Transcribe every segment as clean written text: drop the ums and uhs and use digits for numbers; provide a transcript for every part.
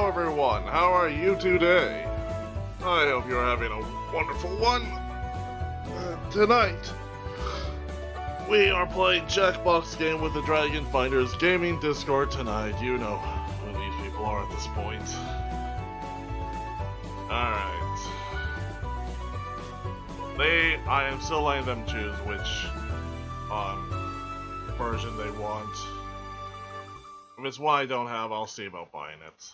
Hello everyone, how are you today? I hope you're having a wonderful one. Tonight, we are playing Jackbox Game with the Dragon Finders Gaming Discord tonight. You know who these people are at this point. Alright. I am still letting them choose which version they want. If it's one I don't have, I'll see about buying it.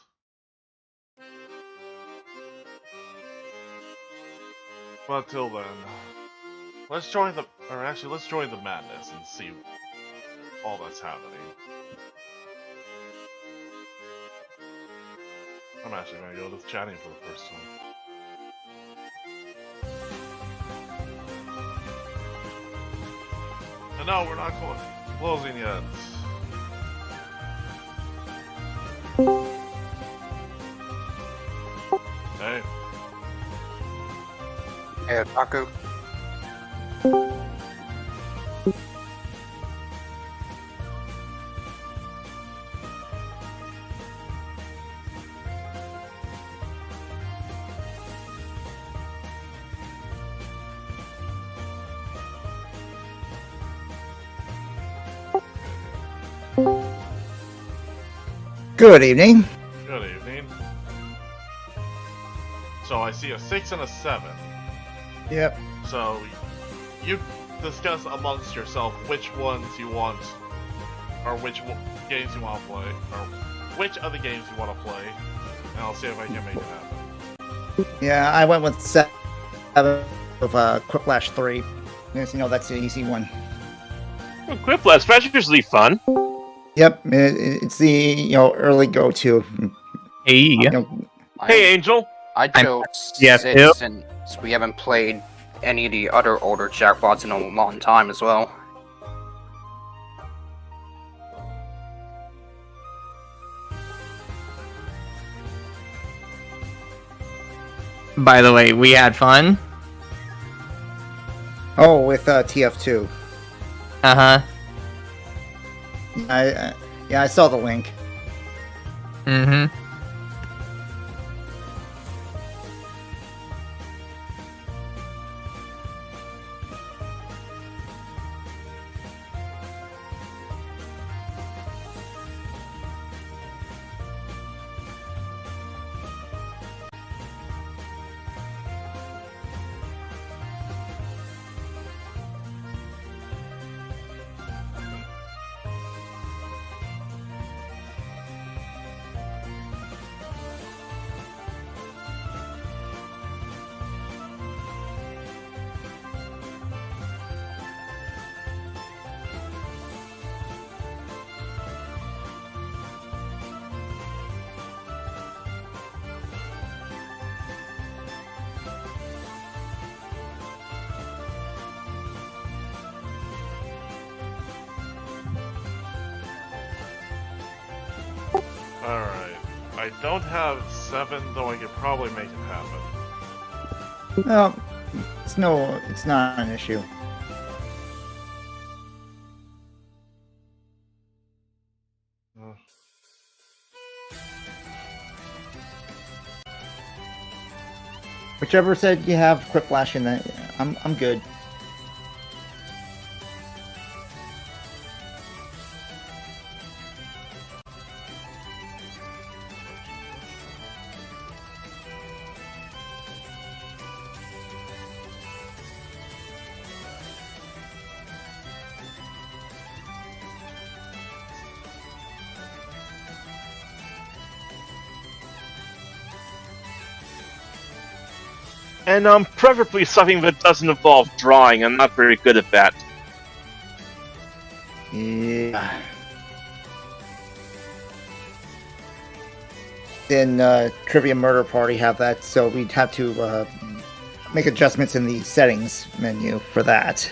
But till then, let's join the madness and see all that's happening. I'm actually gonna go to chatting for the first time. And no, we're not closing yet. Hey. Hey, Taku. Good evening. Good evening. So I see a 6 and a 7. Yep. So you discuss amongst yourself which ones you want, or which games you want to play, or which other games you want to play, and I'll see if I can make it happen. Yeah, I went with 7 of Quiplash 3. Yes, you know, that's an easy one. Well, Quiplash, that's usually fun. Yep, it's the early go-to. Hey, hey, Angel. I chose Yes, 6 yep. since we haven't played any of the other older jackpots in a long time as well. By the way, we had fun. Oh, with TF2. Uh-huh. Yeah, I saw the link. Mm-hmm. Alright. I don't have 7, though I could probably make it happen. Well, it's not an issue. Whichever said you have Quiplash in that, I'm good. And preferably something that doesn't involve drawing. I'm not very good at that. Yeah. Then Trivia Murder Party have that, so we'd have to make adjustments in the settings menu for that.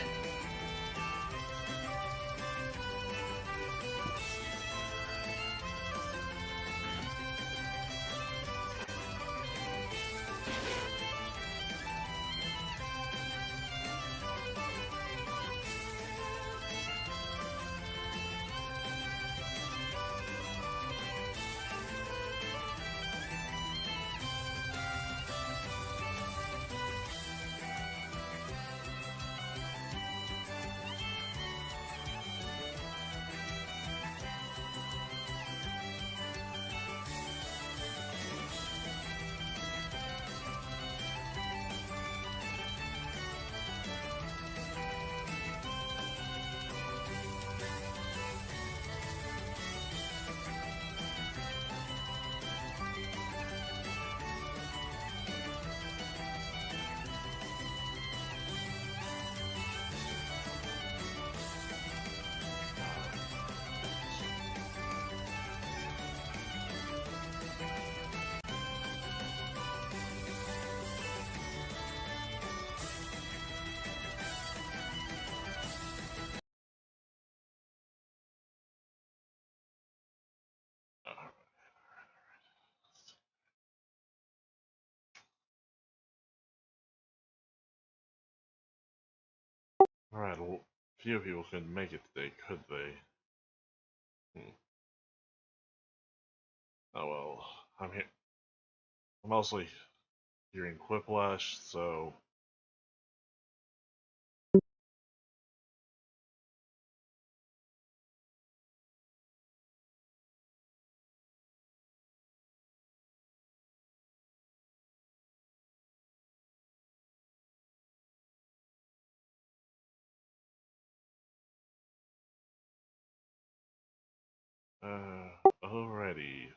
Alright, well, few people couldn't make it today, could they? Oh well, I'm here. I'm mostly hearing Quiplash, so. Alrighty.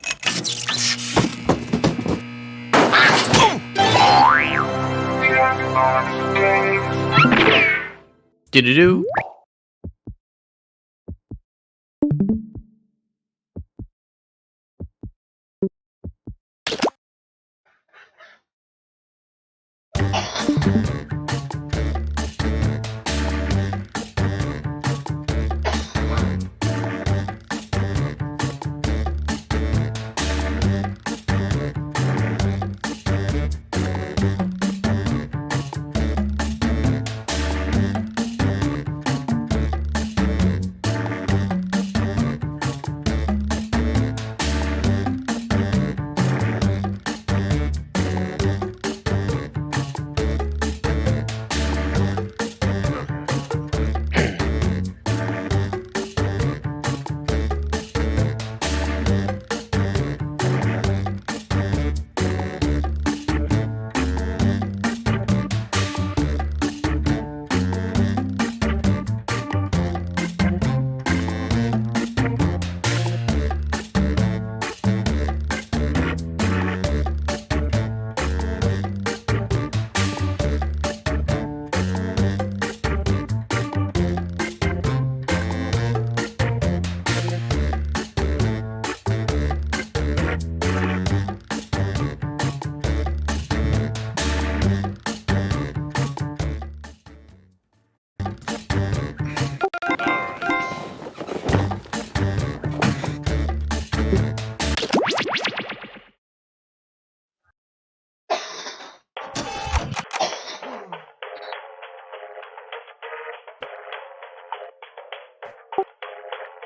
Do-do-do.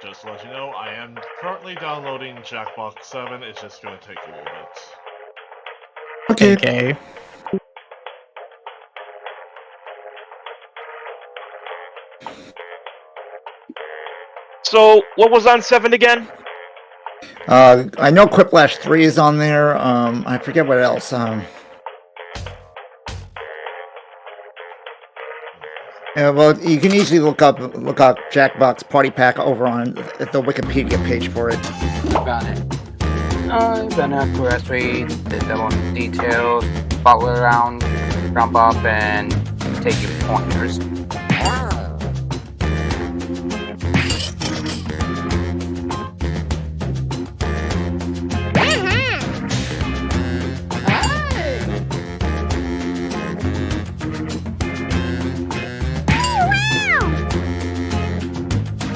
Just to let you know, I am currently downloading Jackbox 7. It's just going to take a little bit. Okay. So, what was on 7 again? I know Quiplash 3 is on there. I forget what else. Yeah, well, you can easily look up Jackbox Party Pack over on the Wikipedia page for it. Got it. Then after S3, did the one details, follow around, jump up, and take your pointers.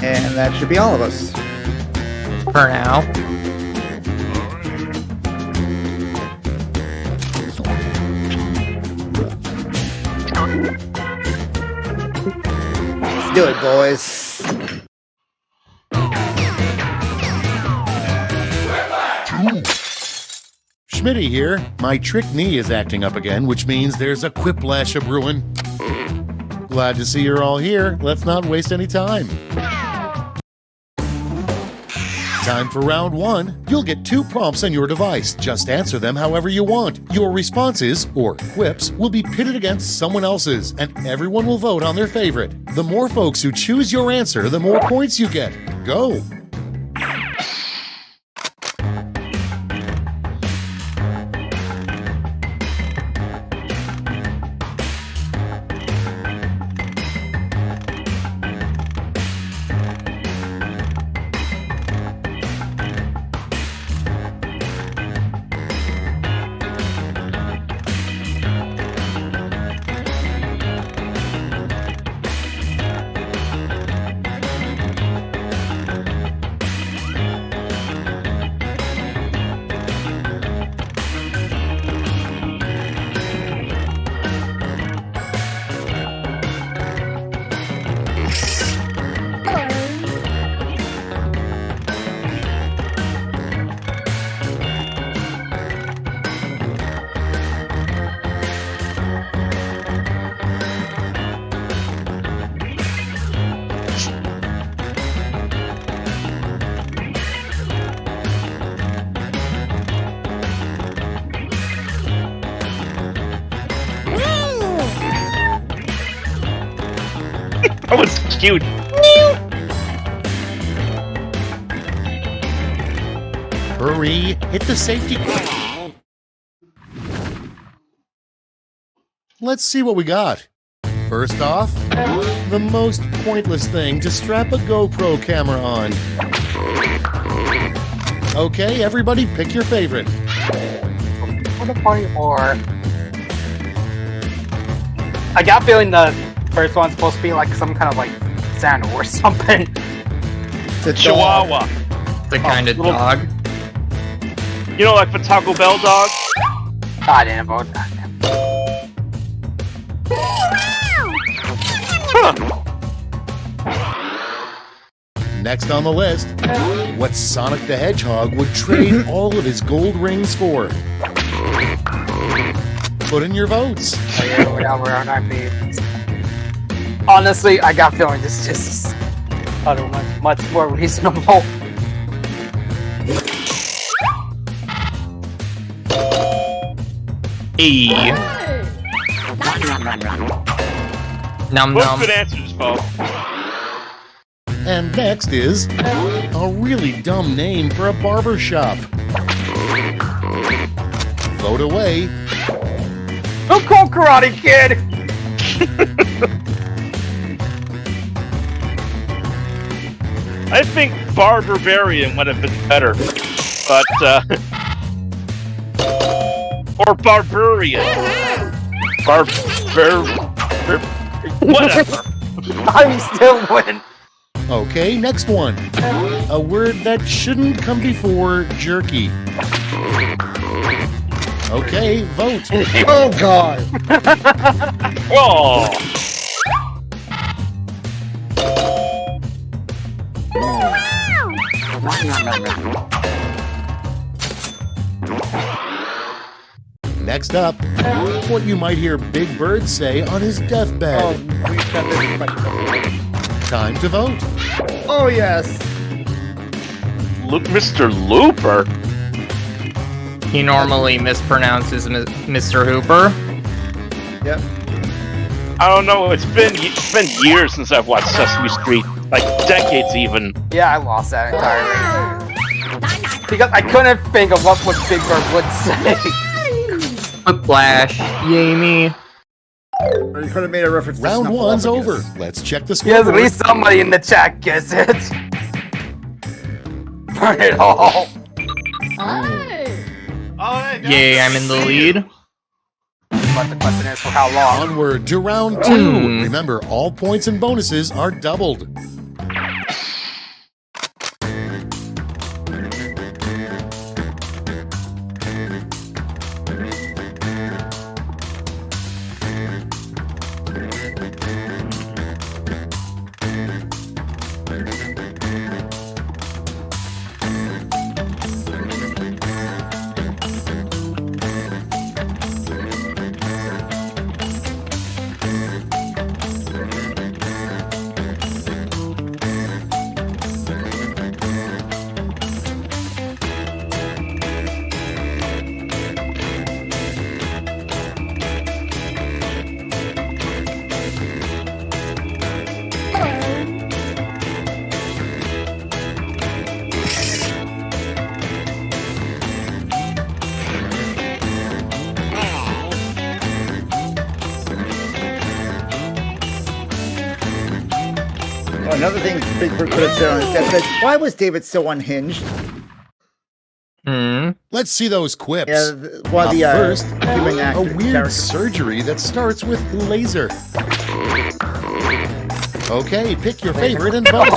And that should be all of us. For now. Let's do it, boys. Schmitty here. My trick knee is acting up again, which means there's a quiplash a brewing. Glad to see you're all here. Let's not waste any time. Time for round 1. You'll get 2 prompts on your device. Just answer them however you want. Your responses, or quips, will be pitted against someone else's, and everyone will vote on their favorite. The more folks who choose your answer, the more points you get. Go! That was cute. Hurry, hit the safety. Let's see what we got. First off, the most pointless thing to strap a GoPro camera on. Okay, everybody pick your favorite. What a party for? I got a feeling the first one's supposed to be like some kind of like sandal or something. It's a dog. Chihuahua. The kind of little- dog. You know, like the Taco Bell dog? I didn't vote that. Huh. Next on the list, what Sonic the Hedgehog would trade all of his gold rings for. Put in your votes. Oh, yeah, we're on our feet. Honestly, I got a feeling this is much more reasonable. Hey. Num Both num. good answers, folks. And next is a really dumb name for a barber shop. Vote away. Don't call Karate Kid! I think Barbarian would have been better. But, or Barbarian. Whatever. I'm still winning. Okay, next one. A word that shouldn't come before jerky. Okay, vote. Oh God! Oh! Next up, what you might hear Big Bird say on his deathbed. Oh, we've got this question. Time to vote. Oh yes. Mr. Looper? He normally mispronounces Mr. Hooper. Yep. I don't know. It's been years since I've watched Sesame Street, like decades even. Yeah, I lost that entirely. Because I couldn't think of what Big Bird would say. Whiplash. Yami. Or you could have made a reference to Round one's over. Snuffleupagus. Let's check the Yes, at scoreboard. least somebody in the chat gets it. Burn it all. Yay, I'm in the lead. But the question is for how long? Onward to round two. Hmm. Remember, all points and bonuses are doubled. Oh, another thing Big Bird could have said on his deathbed. Why was David so unhinged? Hmm. Let's see those quips. Yeah, why Up the first, human a actor weird character. surgery that starts with laser. Okay, pick your favorite and vote.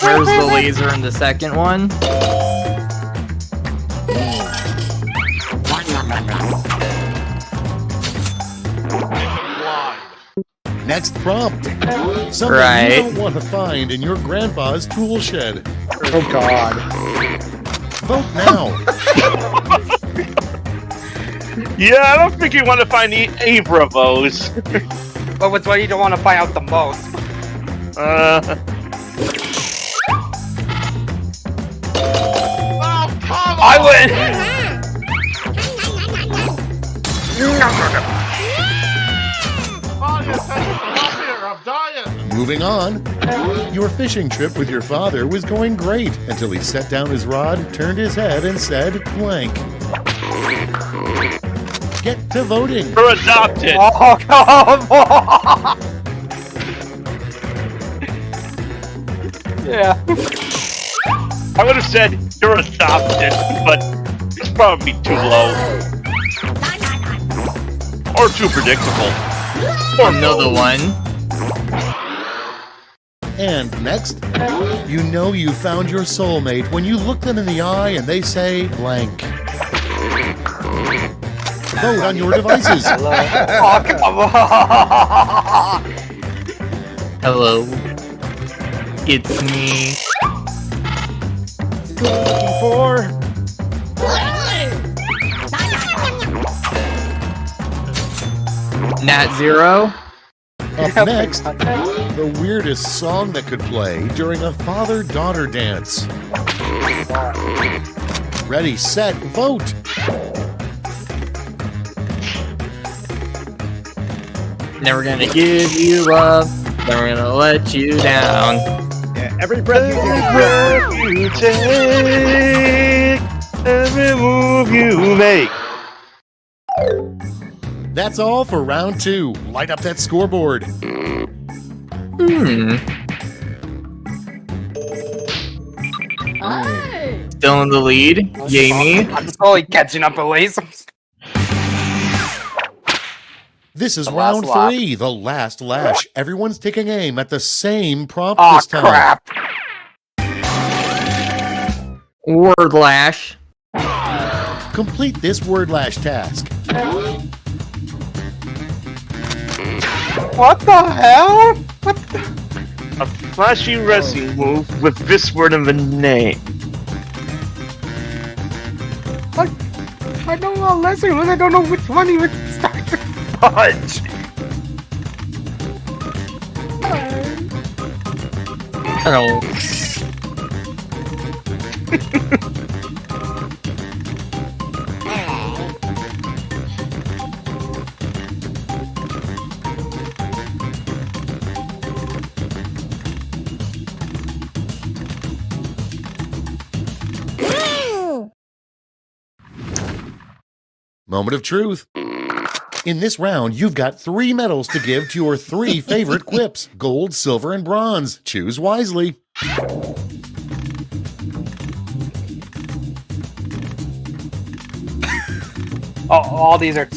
Where's the laser in the second one? Next prompt. Something Right. you don't want to find in your grandpa's tool shed. Oh God. Vote now. Yeah, I don't think you want to find either of those. But what's what you don't want to find out the most? I win! Claudia, take some help here. I'm dying. Moving on. Your fishing trip with your father was going great until he set down his rod, turned his head, and said blank. Get to voting. You're adopted. Oh, come on! Yeah. I would have said you're adopted, but it's probably too low. Or too predictable. Or Another one. And next, you know you found your soulmate when you look them in the eye and they say blank. Vote on your devices. Oh, come on! Hello. It's me. Looking for. Nat Zero. Up next, the weirdest song that could play during a father-daughter dance. Ready, set, vote. Never gonna give you up. Never gonna let you down. Yeah, every breath you take. you take, every move you make. That's all for round 2. Light up that scoreboard. Still in the lead. Yay me. I'm slowly catching up, Elise. This is The last round lap. 3, the last lash. Everyone's taking aim at the same prompt Oh, this time. crap. Word Lash. Complete this word lash task. What the hell? A flashy wrestling move with this word in the name. I don't know lesson, I don't know which one even starts with fudge. Hello. Moment of truth. In this round, you've got 3 medals to give to your 3 favorite quips. Gold, silver, and bronze. Choose wisely. Oh, all these are...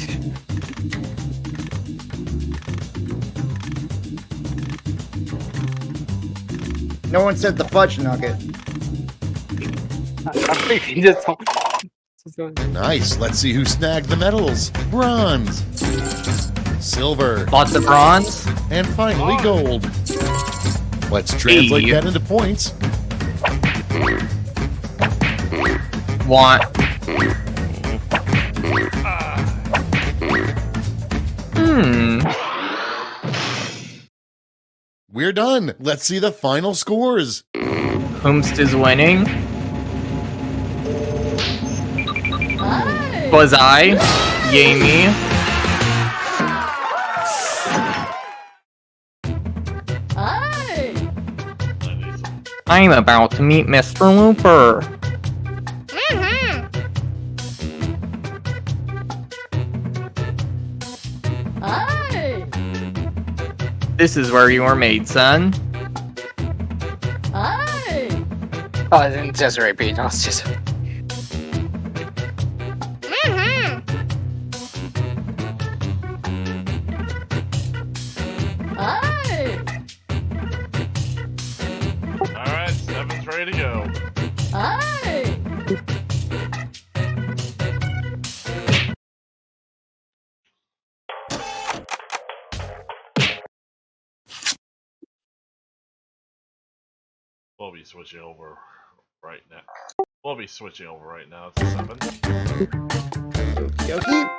No one said the fudge nugget. I'm thinking this one. Nice. Let's see who snagged the medals. Bronze, silver, Lots of bronze. and finally gold. Let's translate Hey. that into points. Want. We're done. Let's see the final scores. Whomst is winning. Was I? Yay me. I'm about to meet Mr. Looper. This is where you were made, son. Oh, I didn't just repeat. I was just... Alright, Seven's ready to go. We'll be switching over right now. We'll be switching over right now to 7. Yoki.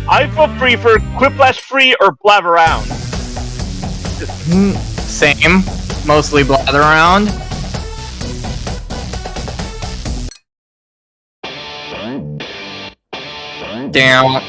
I prefer Quiplash free or blab around. Same. Mostly blather around. Damn.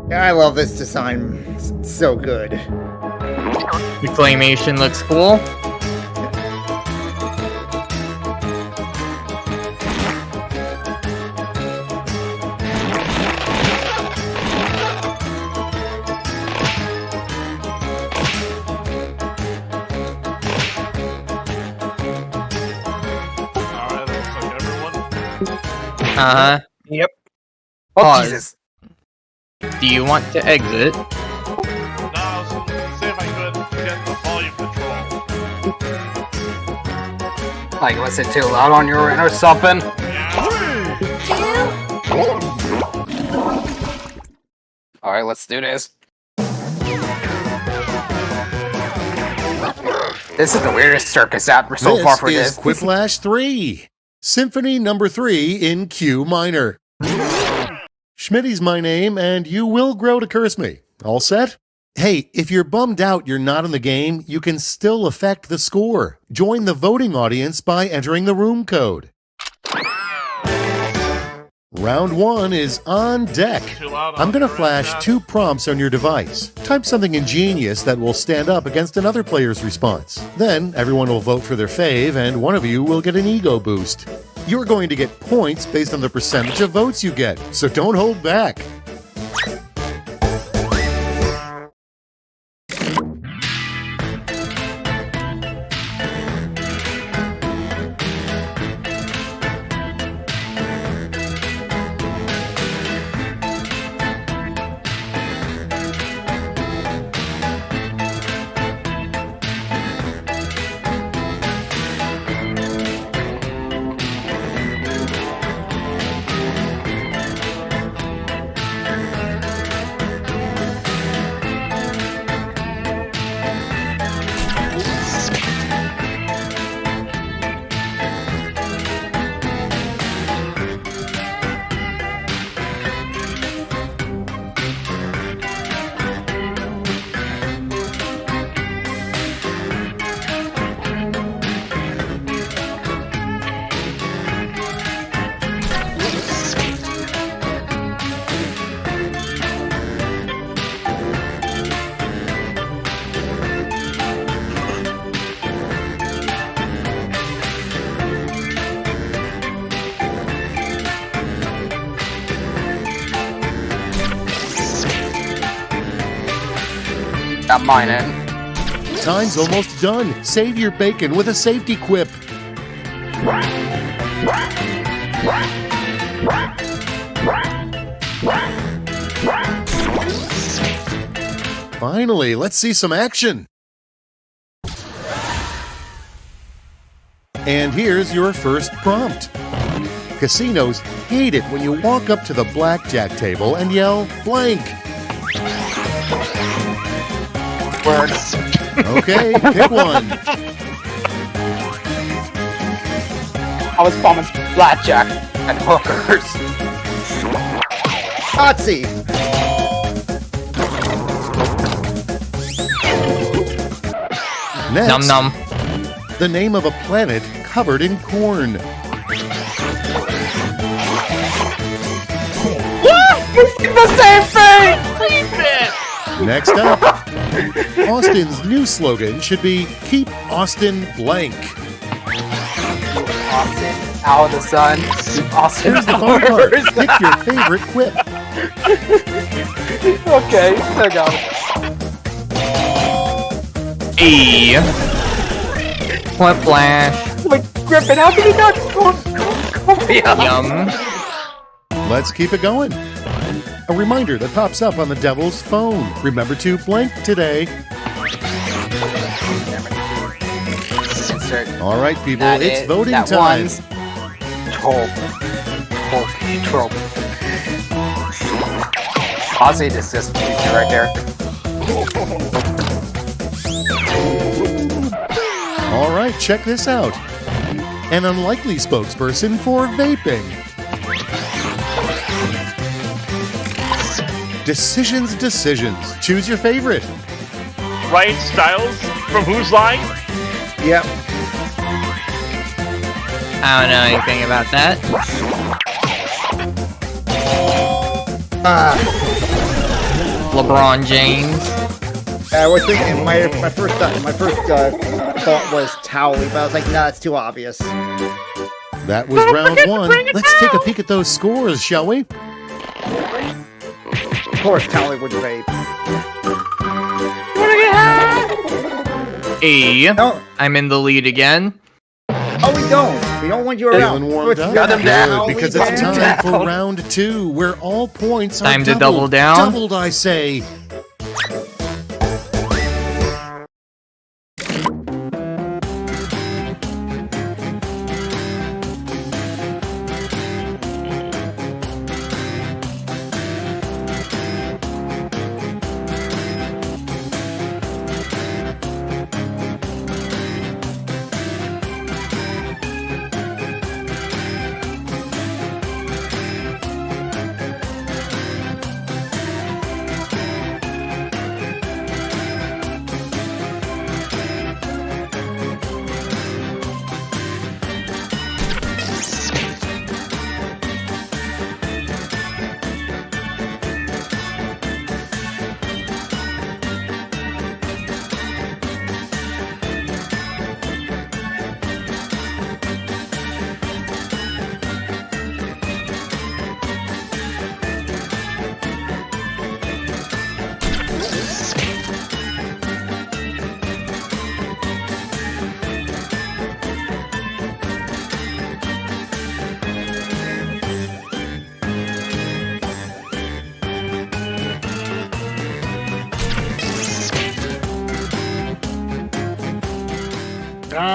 Yeah, I love this design. It's so good. The claymation looks cool. Alright, looks like everyone. Uh-huh. Yep. Oh, Pause. Jesus. Do you want to exit? No, so see if I could get the volume control. Like, was it too loud on your end or something? Alright, let's do this. This is the weirdest circus out so far for This this. is Quiplash 3, Symphony number 3 in Q minor. Schmitty's my name, and you will grow to curse me. All set? Hey, if you're bummed out you're not in the game, you can still affect the score. Join the voting audience by entering the room code. Round 1 is on deck. Too loud on I'm going to your flash end, 2 prompts on your device. Type something ingenious that will stand up against another player's response. Then everyone will vote for their fave, and one of you will get an ego boost. You're going to get points based on the percentage of votes you get, so don't hold back. Got mine in. Time's almost done. Save your bacon with a safety quip. Finally, let's see some action. And here's your first prompt. Casinos hate it when you walk up to the blackjack table and yell blank. Words. Okay, pick one. I was promised blackjack and hookers. Nazi. Next, Num num. the name of a planet covered in corn. The same thing! Next up, Austin's new slogan should be Keep Austin Blank. Austin, out of the sun. Austin, Here's the fun part. hours. Pick your favorite quip. Okay, I got it. E. Flip flash. Wait, Griffin, how can you not go? Yum. Let's keep it going. A reminder that pops up on the devil's phone. Remember to blank today. Insert All right, people, that it's is- voting that time. one's trope. Honestly, this is right there. All right, check this out. An unlikely spokesperson for vaping. Decisions. Choose your favorite. Ryan Stiles from Who's Line? Yep. I don't know anything about that. LeBron James. I was thinking my first thought was Towley, but I was like, nah, that's too obvious. That was round one. Let's take a peek at those scores, shall we? Of course, Towley would vape. E. No, I'm in the lead again. oh, we don't. We don't want you around. Feeling warmed up? Got him down. Good, because it's time for round two, where all points are Time to doubled. double down. Doubled, I say.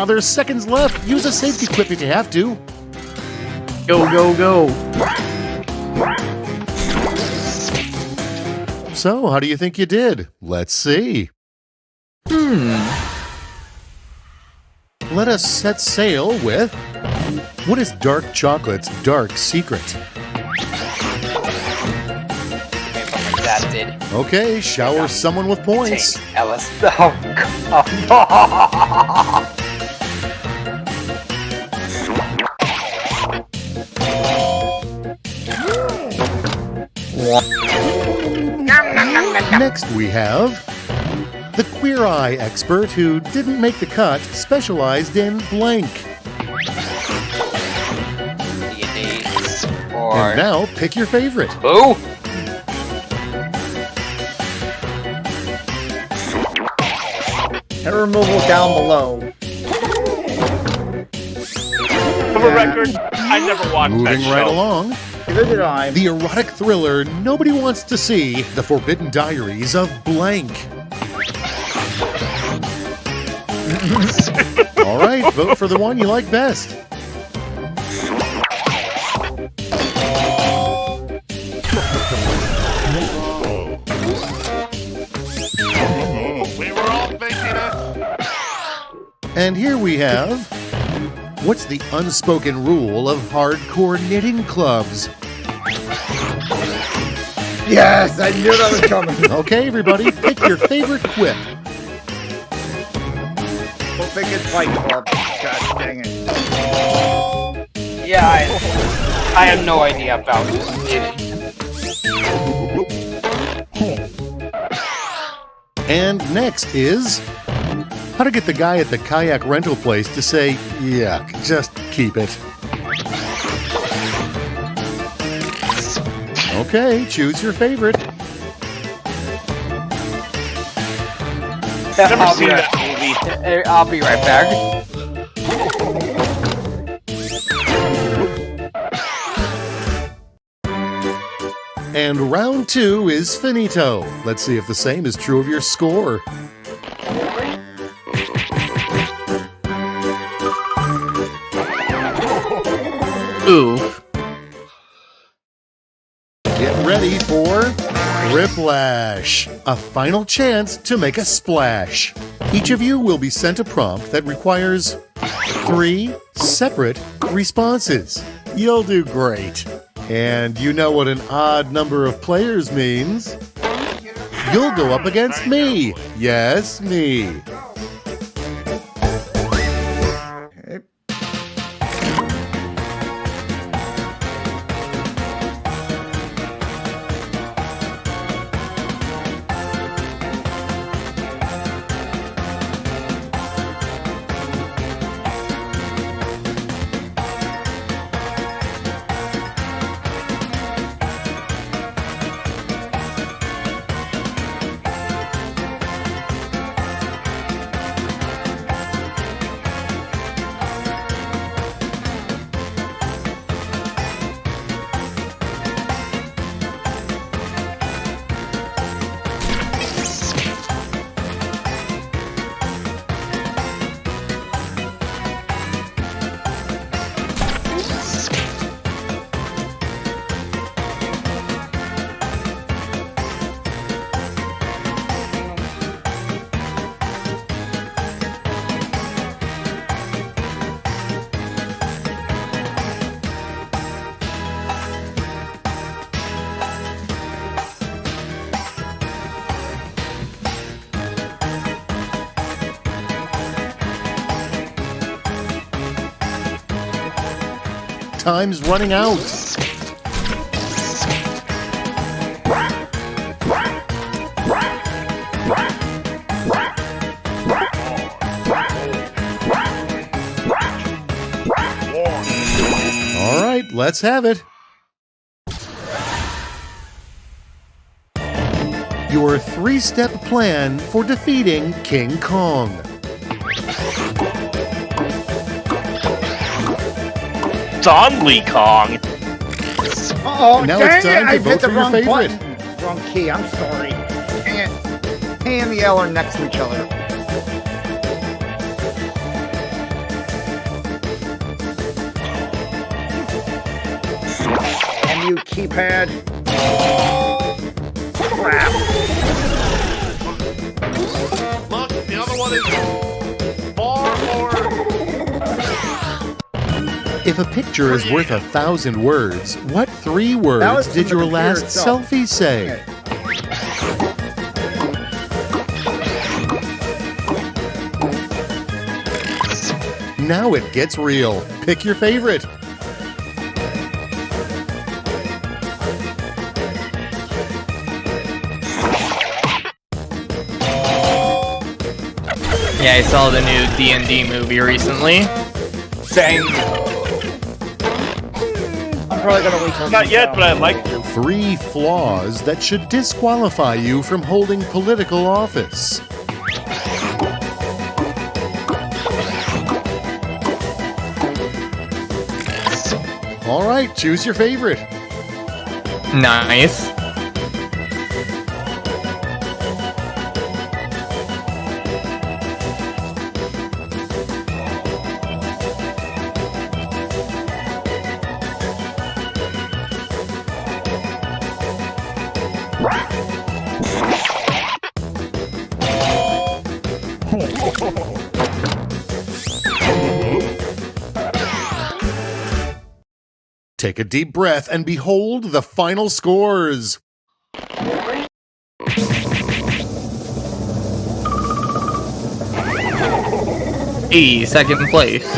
There's seconds left. Use a safety quip if you have to. Go. So, how do you think you did? Let's see. Let us set sail with... What is Dark Chocolate's dark secret? That did. Okay, shower someone with points. Take Ellis. Oh, Next we have... The Queer Eye expert who didn't make the cut, specialized in blank. D&D's. And Or... now, pick your favorite. Boo! Hair removal down below. For the record, I never watched that Moving show. right along, Neither did I. the erotic thriller nobody wants to see, The Forbidden Diaries of Blank. All right, vote for the one you like best. We were all thinking it. And here we have... What's the unspoken rule of hardcore knitting clubs? Yes, I knew that was coming. Okay, everybody, pick your favorite quip. We'll think it's Fight Club. God dang it. Yeah, I have no idea about it. And next is... How to get the guy at the kayak rental place to say, yeah, just keep it. Okay, choose your favorite. Never seen that movie. Abby. I'll be right back. And round 2 is finito. Let's see if the same is true of your score. Oof. Get ready for Riplash, a final chance to make a splash. Each of you will be sent a prompt that requires 3 separate responses. You'll do great. And you know what an odd number of players means. You'll go up against me. Yes, me. Time's running out. All right, let's have it. Your 3-step plan for defeating King Kong. Donkey Kong. Oh, Now dang it's time it! to I vote hit the for your wrong favorite. button. Wrong key. I'm sorry. Dang it. A and the L are next to each other. And you keypad. Crap. Look, the other one is far more. If a picture is worth 1,000 words, what 3 That words was did from the your computer last itself. selfie say? Okay. Now it gets real. Pick your favorite. Yeah, I saw the new D&D movie recently. Same. I'm probably gonna wait till Not yet, but I'd like to. 3 flaws that should disqualify you from holding political office. All right, choose your favorite. Nice. Take a deep breath and behold the final scores. Hey, second place.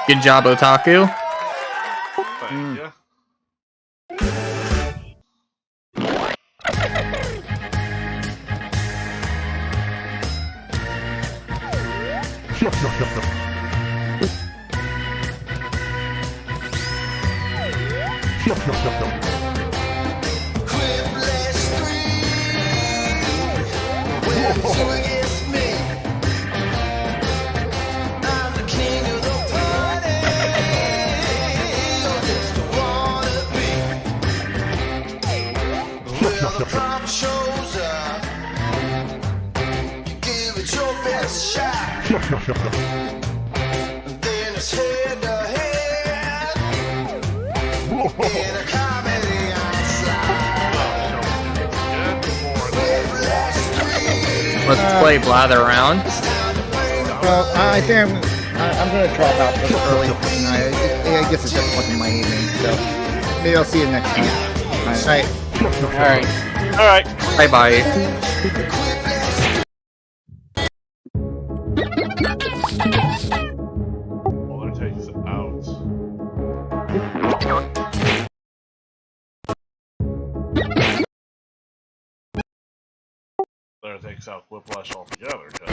Good job, Otaku. Thank you. prompt shows up, you give it your best shot. Then it's head to head in a comedy outside. Let's play Blather Around. Well, I think I'm gonna drop out this early for tonight. I guess it just wasn't my evening, so maybe I'll see you next time. Alright. Alright. Alright. Bye bye. Well, that takes it out. That takes out Whiplash altogether. 'Cause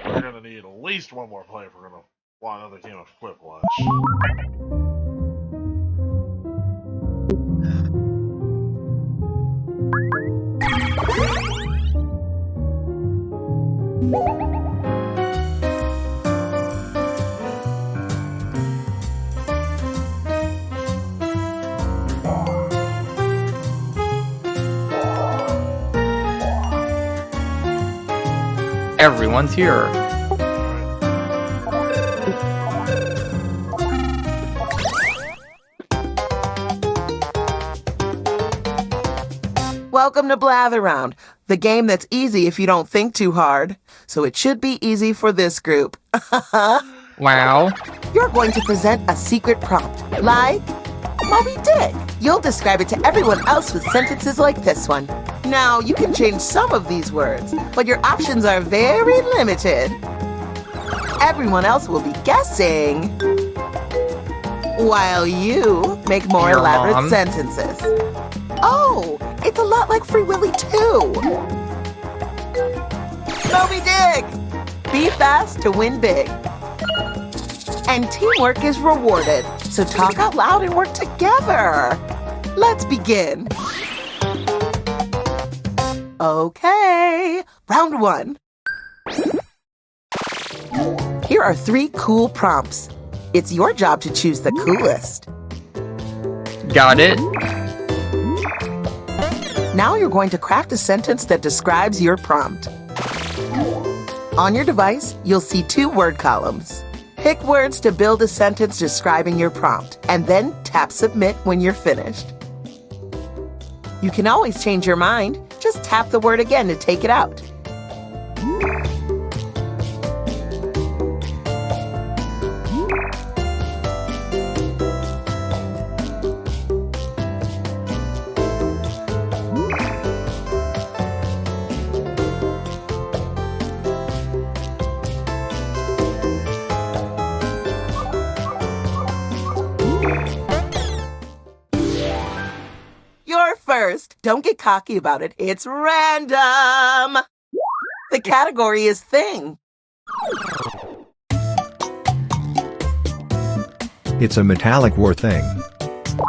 we're gonna need at least one more play if we're gonna want another game of Whiplash. Everyone's here. Welcome to Blather Round, the game that's easy if you don't think too hard. So it should be easy for this group. Wow. You're going to present a secret prompt, like Moby Dick. You'll describe it to everyone else with sentences like this one. Now, you can change some of these words, but your options are very limited. Everyone else will be guessing, while you make more Your elaborate mom. sentences. Oh, it's a lot like Free Willy too. Moby Dick! Be fast to win big. And teamwork is rewarded, so talk out loud and work together. Let's begin. Okay, round one. Here are 3 cool prompts. It's your job to choose the coolest. Got it. Now you're going to craft a sentence that describes your prompt. On your device, you'll see 2 word columns. Pick words to build a sentence describing your prompt, and then tap Submit when you're finished. You can always change your mind. Just tap the word again to take it out. You're first. Don't get cocky about it. It's random. The category is thing. It's a metallic war thing.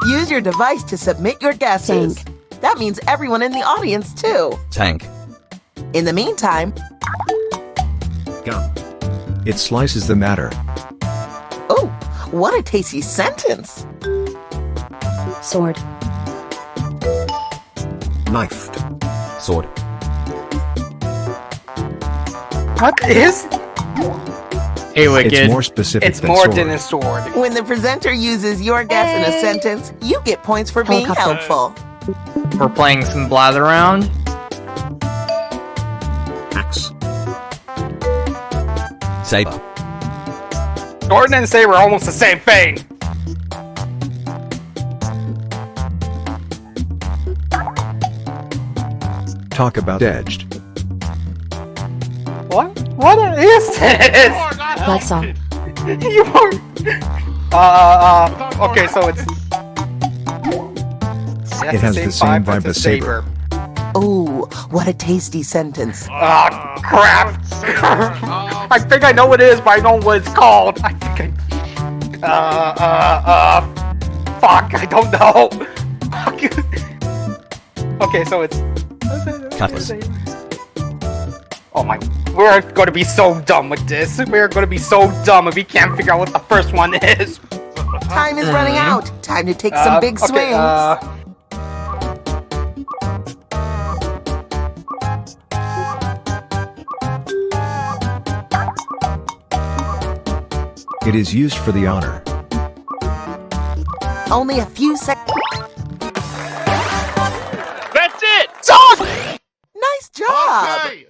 Use your device to submit your guesses. That means everyone in the audience, too. Tank. In the meantime, Gum. It slices the matter. oh, what a tasty sentence. Sword. Knifed. Sword. What is? Hey, Wicked. It's more specific It's than more sword. than a sword. When the presenter uses your guess in a sentence, you get points for being Helicopter. helpful. We're playing some Blather Around. Axe. Saber. Sword and saber are almost the same thing. Talk about edged. What? What is this? What song? You are... okay, so it's... It has the same vibe as saber. Ooh, what a tasty sentence. Ah, crap! I think I know what it is, but I don't know what it's called. I think I... Fuck, I don't know. Okay, so it's... Cutlass. Oh my... We're gonna be so dumb with this. We're gonna be so dumb if we can't figure out what the first one is. Time is running out. Time to take some big swings. It is used for the honor. Only a few seconds. That's it! Nice job! Okay.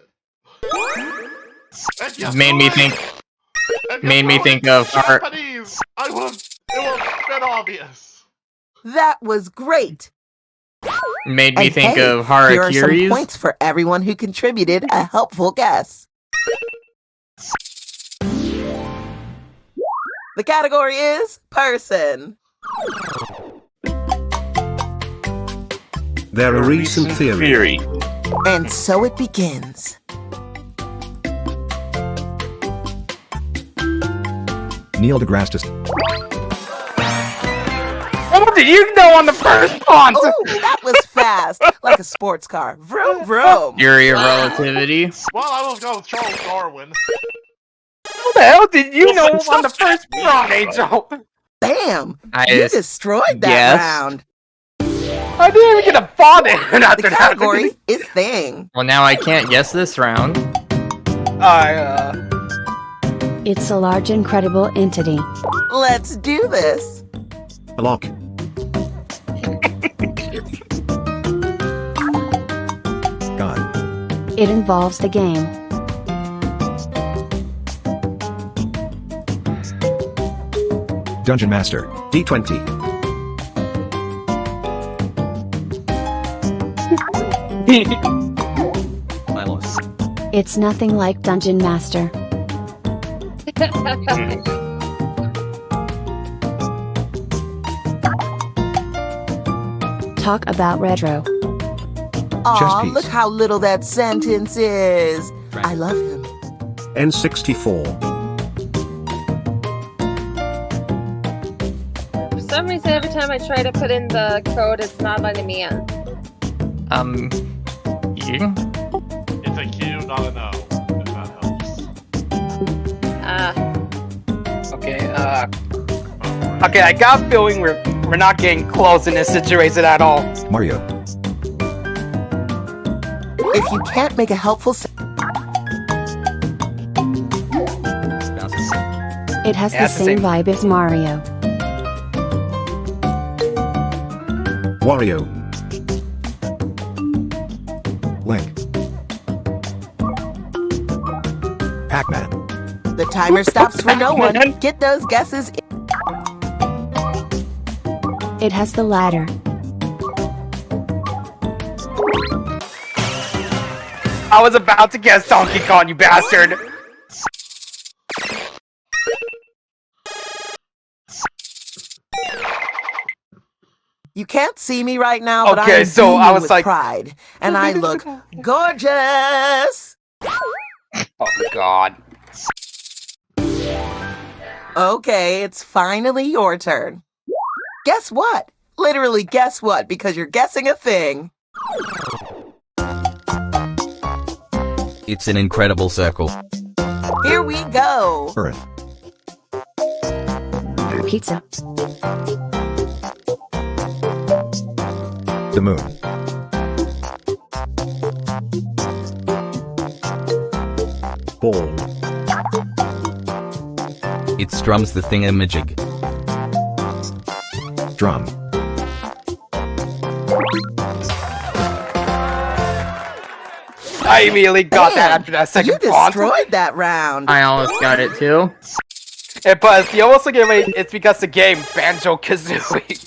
If you Made me thought- think. if you Made me thought think it was of Heart. Japanese, it would have been obvious. That was great. Made me And think hey, of here are some Harakiris. points for everyone who contributed a helpful guess. The category is person. There are recent theories. And so it begins. Neil deGrasse Tyson. What did you know on the first prompt? Ooh, that was fast. Like a sports car. Vroom, vroom. Theory of relativity. Well, I will go with Charles Darwin. What the hell did you know on the first prompt, Angel? Bam! I You just destroyed that guessed. round. I didn't even get a font in after The that. category is thing. Well, now I can't guess this round. It's a large, incredible entity. Let's do this. A lock. God. It involves the game. Dungeon Master. D20. It's nothing like Dungeon Master. Talk about retro. Aw, piece. look how little that sentence is. I love him. N64. For some reason, every time I try to put in the code, it's not letting me in. You? It's a Q, not a no. If that helps. Okay, I got a feeling we're not getting close in this situation at all. Mario. If you can't make a helpful It has Yeah, the it's the same same. vibe as Mario. Wario. Link. Pac-Man. The timer stops for no one. Get those guesses in. It has the ladder. I was about to guess Donkey Kong, you bastard. You can't see me right now, but Okay, I'm so beaming I was with like- pride, and I look gorgeous. Oh God. Okay, it's finally your turn. Guess what? Literally, guess what? Because you're guessing a thing. It's an incredible circle. Here we go. Earth. Pizza. The moon. Bowl. It strums the thingamajig. Drum. I immediately got that Man, after that You second font. destroyed that round. I almost got it too. But you almost look at me, it's because the game Banjo-Kazooie.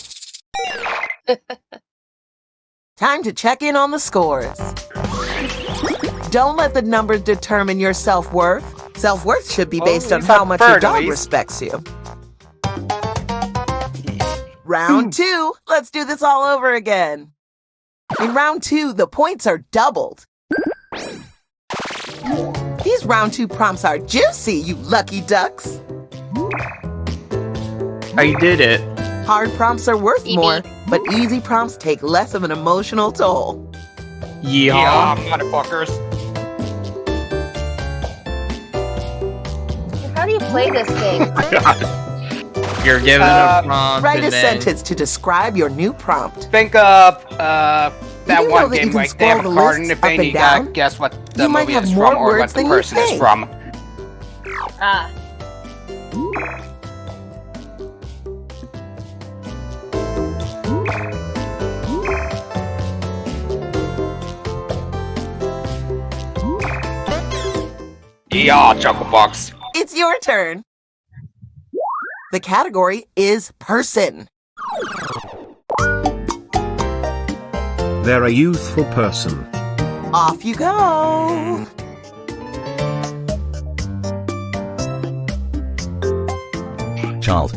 Time to check in on the scores. Don't let the numbers determine your self-worth. Self-worth should be based on he's how not much your third, at dog least. respects you. Round 2. Let's do this all over again. In round 2, the points are doubled. These round 2 prompts are juicy, you lucky ducks. I did it. Hard prompts are worth more, but easy prompts take less of an emotional toll. Yeehaw. Yeah, motherfuckers. How do you play this game? You're given a prompt. Write a and then- sentence to describe your new prompt. Think of Did that you know one that you game can like they have a scroll card the in the lists thing, up and you gotta down? guess what the You might movie have is more from or what words the than you person is think. from. Yeah, Chocobox. It's your turn. The category is person. They're a youthful person. Off you go. Child.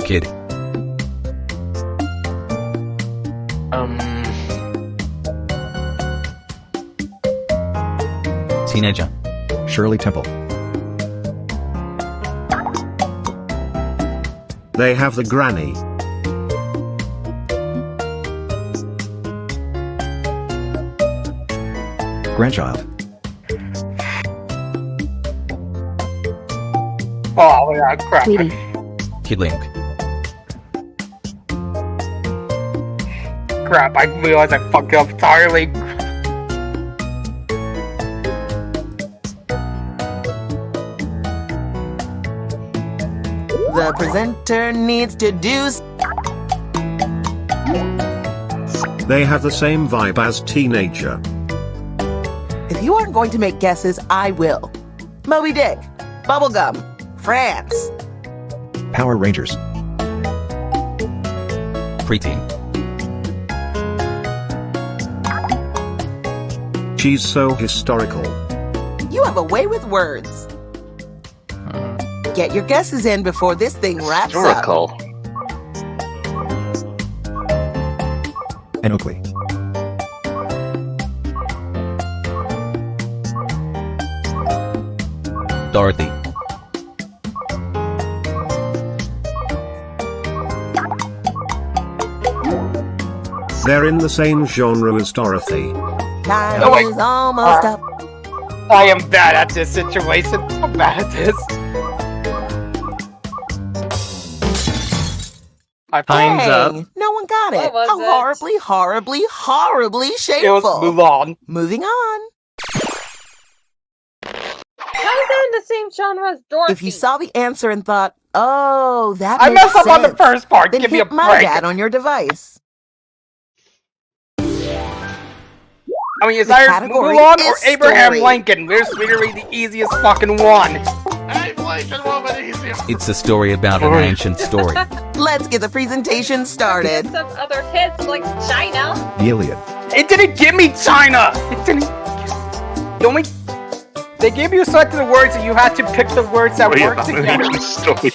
Kid. Teenager. Shirley Temple. They have the granny. Grandchild. Oh, yeah, crap. Tweety. Kid Link. Crap, I realized I fucked up entirely. The presenter needs to do. They have the same vibe as teenager. If you aren't going to make guesses, I will. Moby Dick, Bubblegum, France. Power Rangers. Preteen. She's so historical. You have a way with words. Get your guesses in before this thing wraps Historical. up. And Oakley. Dorothy. They're in the same genre as Dorothy. Time Oh, wait. is almost up. I am bad at this situation. I'm bad at this. Time's up. Dang, no one got it. What was How it? horribly, horribly, horribly It was shameful. move on. Moving on. How is that in the same genre as Dorothy? If you saw the answer and thought, oh, that I makes messed up on the sense, first part. then Give me a hit my break. dad on your device. I mean, is The either category Mulan or is Abraham story. Lincoln? Where's literally the easiest fucking one? Hey, Lincoln will be easier. It's a story about an ancient story. Let's get the presentation started. Some other hits like China. The Iliad. It didn't give me China. It didn't. The only. They gave you a select of the words, and you had to pick the words that Story work about an together. ancient story.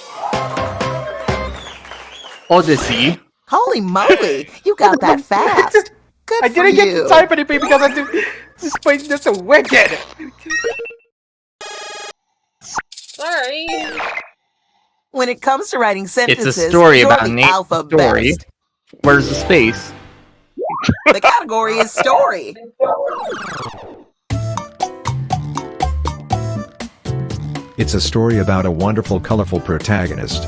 Odyssey. Holy moly, you got that fast. Good I for didn't get you. to type anything because I do. This place is so wicked. Sorry. When it comes to writing It's sentences, a story you're about the an alpha ancient story. best. Where's the space? The category is story. It's a story about a wonderful, colorful protagonist.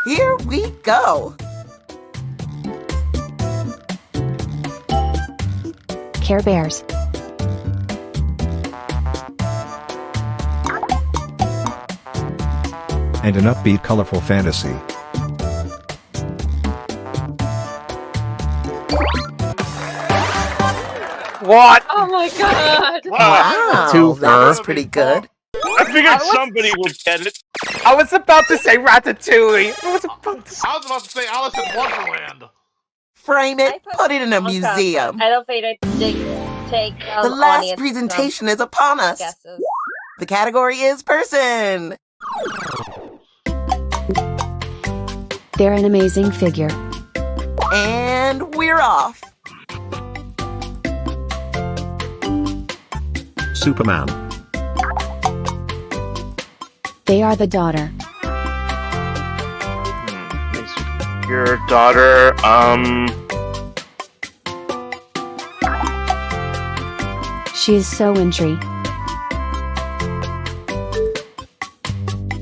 Here we go. Care Bears. And an upbeat, colorful fantasy. What? Oh my god. Wow, To that her. was pretty good. I figured somebody would get it. I was about to say Ratatouille. I was about to say. I was about to say Alice in Wonderland. Frame it, put it in a museum. I don't think they take The last presentation is upon us. guesses. The category is person. They're an amazing figure. And we're off. Superman. They are the daughter. Your daughter, She is so wintry.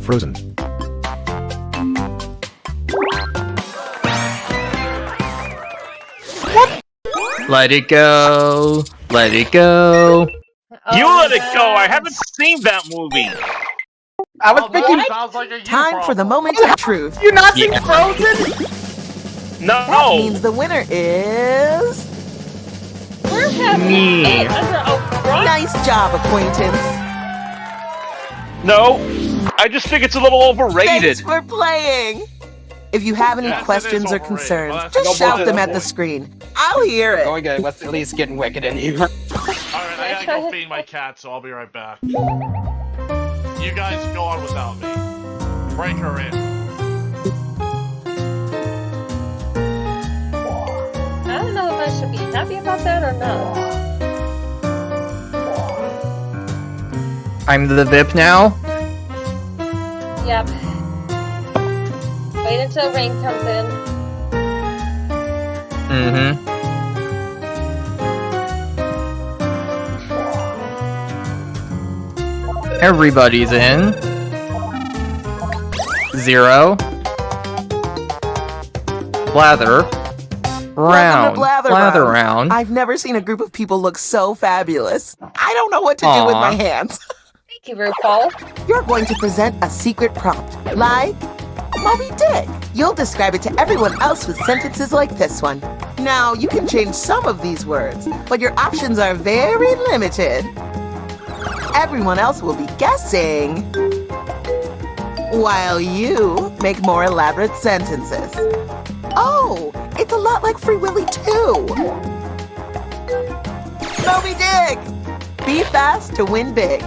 Frozen. Let it go. Let it go. you let it go. I haven't seen that movie. I was thinking. Sounds like a you Time for the problem. moment of truth. You not seen Frozen? That No! means the winner is... We're having Me. it under a rock. Nice job, acquaintance. No! I just think it's a little overrated. Thanks for playing. If you have any Yes, it questions is or overrated, concerns, but that's just no shout point. them at the screen. I'll hear it. Going good. Let's at least getting wicked in here. Alright, I gotta go feed my cat, so I'll be right back. You guys go on without me. Break her in. I don't know if I should be happy about that or not. I'm the VIP now. Yep. Wait until rain comes in. Mm-hmm. Everybody's in. 0. Blather. Round. Blather round. I've never seen a group of people look so fabulous. I don't know what to do with Aw. my hands. Thank you, RuPaul. You're going to present a secret prompt, like Moby Dick. You'll describe it to everyone else with sentences like this one. Now, you can change some of these words, but your options are very limited. Everyone else will be guessing, while you make more elaborate sentences. Oh, it's a lot like Free Willy 2. Moby Dick! Be fast to win big.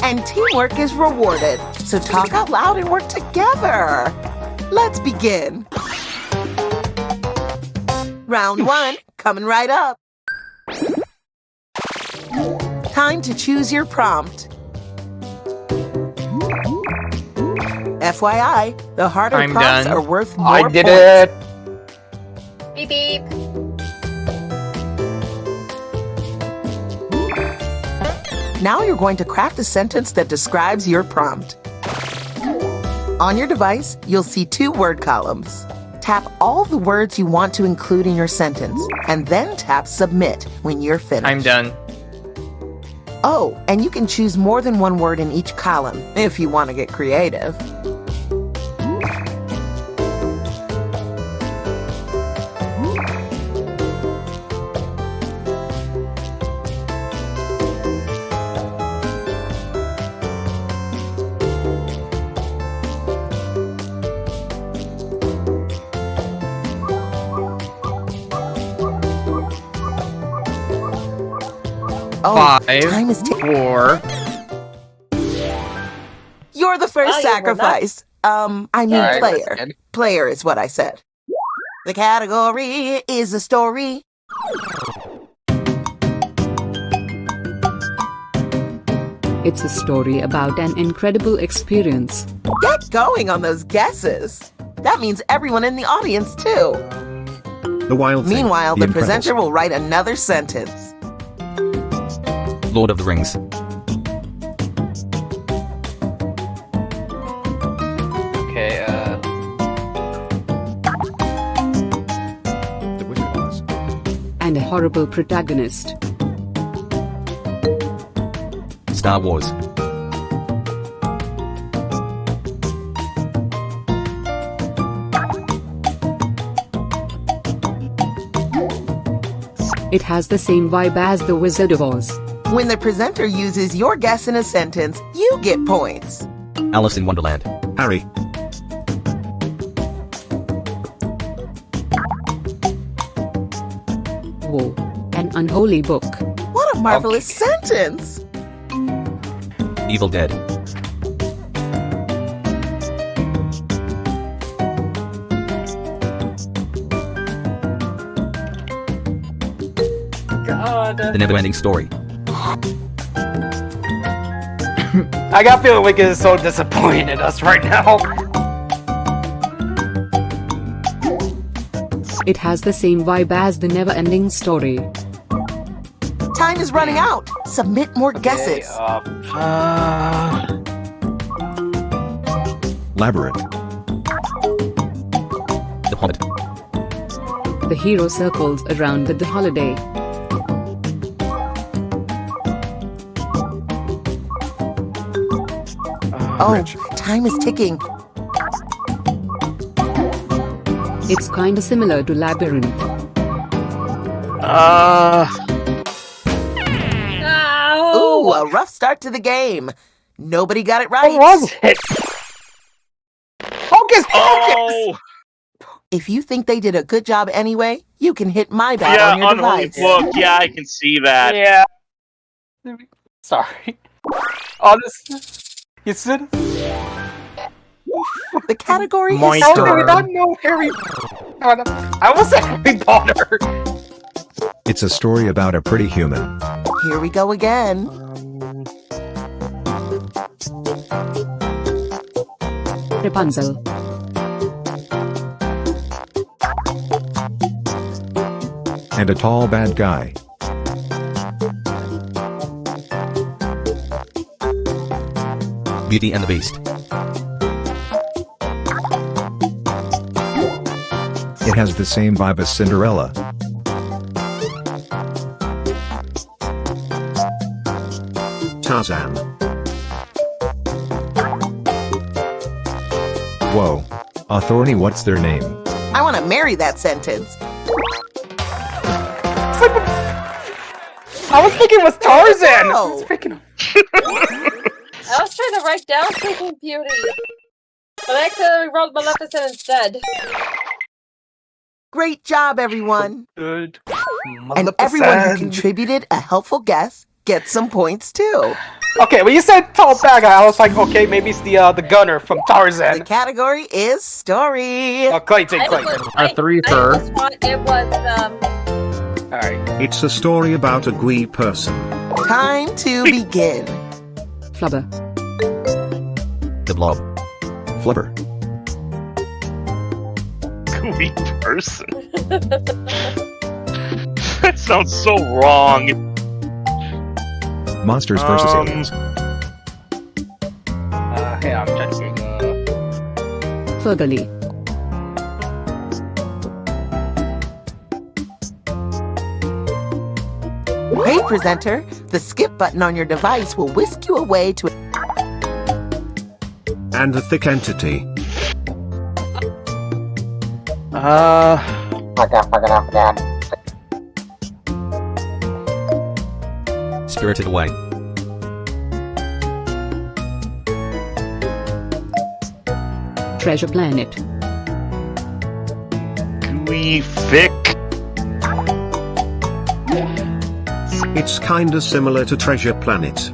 And teamwork is rewarded, so talk out loud and work together. Let's begin. Round 1, coming right up. Time to choose your prompt. FYI, the harder I'm prompts done. are worth more I did points. it. Beep beep. Now you're going to craft a sentence that describes your prompt. On your device, you'll see 2 word columns. Tap all the words you want to include in your sentence, and then tap Submit when you're finished. I'm done. Oh, and you can choose more than 1 word in each column, if you want to get creative. Oh, 5, time is 4. You're the first Oh, you were sacrifice. I mean Alright, player. that's good. Player is what I said. The category is a story. It's a story about an incredible experience. Get going on those guesses. That means everyone in the audience, too. The Wild Thing. Meanwhile, The the presenter Incredibles. will write another sentence. Lord of the Rings. Okay, The Wizard of Oz. And a horrible protagonist. Star Wars. It has the same vibe as The Wizard of Oz. When the presenter uses your guess in a sentence, you get points. Alice in Wonderland. Harry. Whoa. An unholy book. What a marvelous sentence! Evil Dead. God. The Neverending Story. I got a feeling Wicked is so disappointed in us right now. It has the same vibe as The Never-Ending Story. Time is running out. Submit more guesses. Labyrinth. The Hobbit. The hero circles around the holiday. Bridge. Time is ticking. It's kinda similar to Labyrinth. Ooh, a rough start to the game. Nobody got it right. What was it? Hocus Pocus! Oh! If you think they did a good job anyway, you can hit my bat Yeah, on your unholy device. book. Yeah, I can see that. Yeah. Sorry. Oh, this. You said. The category How is do we story. not know Harry? I almost said Harry Potter. It's a story about a pretty human. Here we go again. Rapunzel. And a tall bad guy. Beauty and the Beast. It has the same vibe as Cinderella. Tarzan. Whoa. Authority, what's their name? I want to marry that sentence. I was thinking it was Tarzan. Oh. I was trying to write down Sleeping Beauty, but I accidentally wrote Maleficent instead. Great job, everyone. Good. And everyone who contributed a helpful guess gets some points too. Okay, when you said tall bad guy, I was like, okay, maybe it's the gunner from Tarzan. The category is story. Oh, Clayton. A three for. It was Alright. It's a story about a Gwee person. Time to begin. Flubber. The Blob. Flubber. Gooey person. That sounds so wrong. Monsters vs. Aliens. Hey, I'm checking. Fergali. Hey, presenter, the skip button on your device will whisk you away to And a thick entity. Spirited Away. Treasure Planet. Gooey thick. It's kinda similar to Treasure Planet.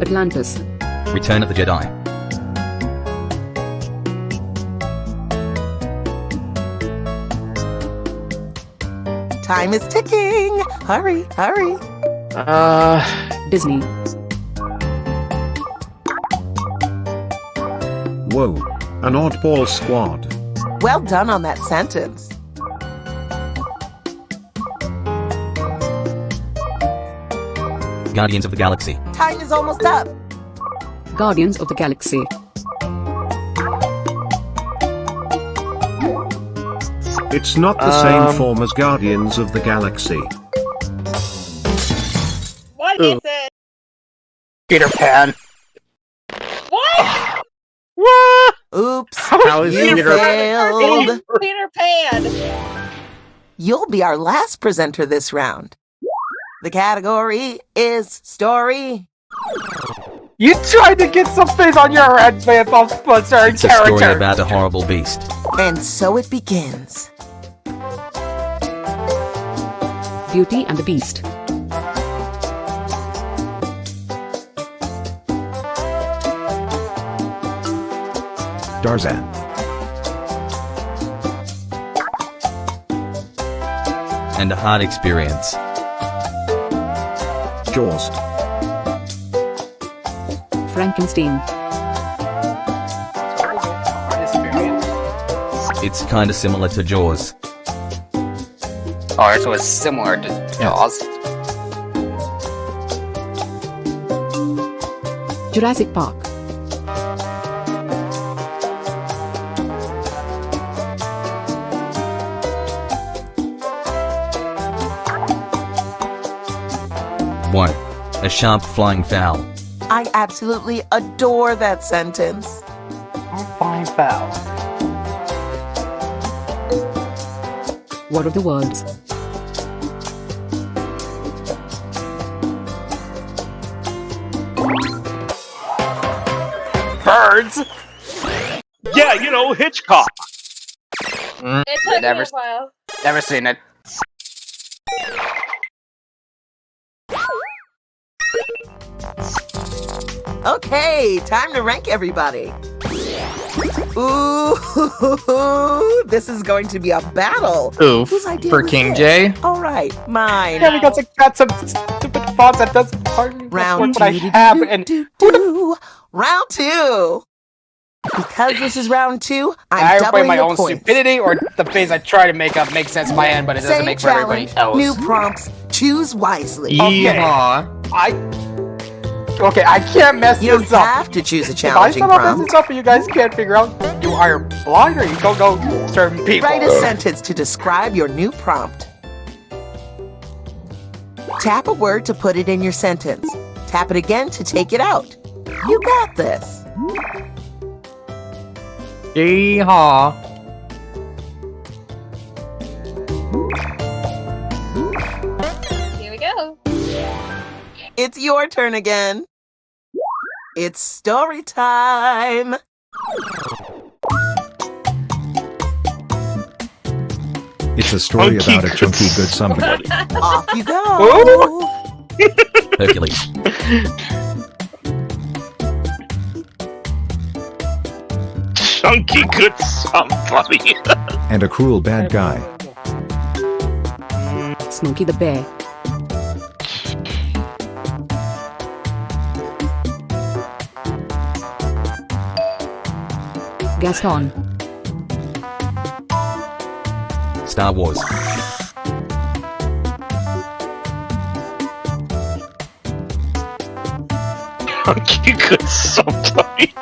Atlantis. Return of the Jedi. Time is ticking. Hurry, hurry. Disney. Whoa. An oddball squad. Well done on that sentence. Guardians of the Galaxy. Time is almost up. Guardians of the Galaxy. It's not the same form as Guardians of the Galaxy. What is it? Peter Pan. What? What? Oops. How is you Peter failed. Peter Pan. You'll be our last presenter this round. The category is story. You tried to get some face on your head about certain It's a story character. about a horrible beast. And so it begins. Beauty and the Beast. Tarzan. And a hard experience. Jaws. Frankenstein. It's kinda similar to Jaws. Oh, so it's similar to Jaws. Jurassic Park. 1. A sharp flying fowl. I absolutely adore that sentence. Flying foul. What are the words? Birds? Yeah, you know, Hitchcock. It took me a while. Never seen it. Okay, time to rank everybody. Ooh, this is going to be a battle. Oof. Whose idea For was King this? J? All right, mine. Yeah, because it got some stupid fonts that doesn't hardly Round what I two, have, and round 2. Because this is round 2, I'm I play doubling my your own points. stupidity, or the things I try to make up make sense in my end, but it doesn't Same make for everybody challenge, else. new prompts, choose wisely. Okay, I can't mess You this up. have to choose a If I challenging somehow mess prompt. this up and you guys can't figure out, you are blind or you don't know certain people. Write a sentence to describe your new prompt. Tap a word to put it in your sentence. Tap it again to take it out. You got this. Yeehaw. Here we go. It's your turn again. It's story time. It's a story about a chunky good somebody. Off you go. Hercules. Chunky good somebody. And a cruel bad guy. Smokey the Bear. Gaston. Star Wars. Chunky good somebody.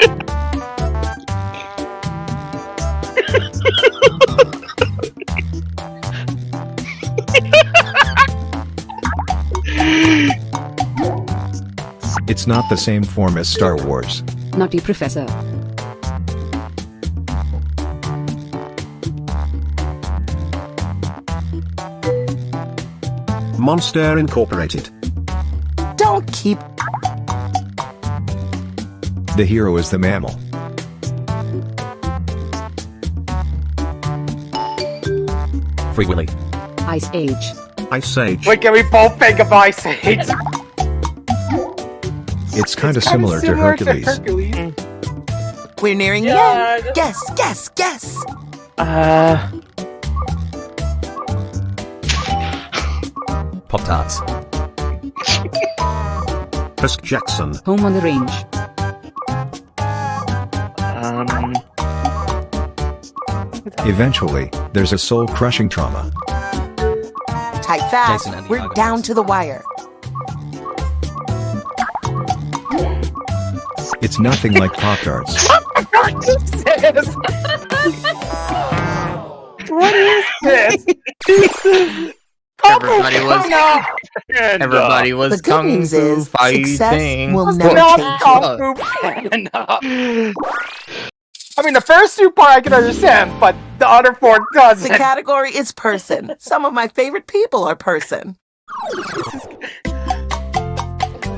It's not the same form as Star Wars. Nutty Professor. Monster Incorporated. Don't keep. The hero is the mammal. Free Willy. Ice Age. Ice Age. Wait, can we both think of Ice Age? It's kind of similar to Hercules. We're nearing the Yeah, end. Guess, guess, guess. Pop-Tarts. Percy Jackson. Home on the Range. Eventually, there's a soul-crushing trauma. Type fast. Jason and the We're Argonauts. down to the wire. It's nothing like Pop-Tarts. What is this? Everybody was The good kung news fu is success fighting. will never Not change. Kung Fu Panda. I mean, the first 2 part I can understand, but the other 4 The doesn't. category is person. Some of my favorite people are person.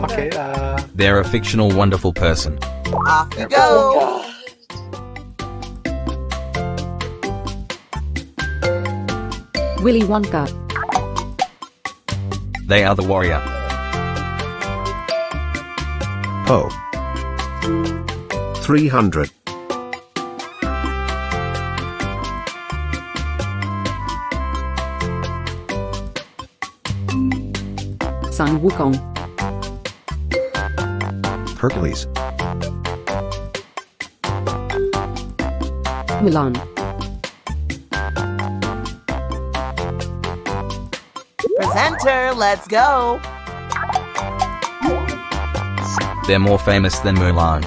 Okay, They're a fictional, wonderful person. Off you go. Willy Wonka. They are the warrior. Poe. 300. Sun Wukong. Hercules. Mulan. Presenter, let's go. They're more famous than Mulan.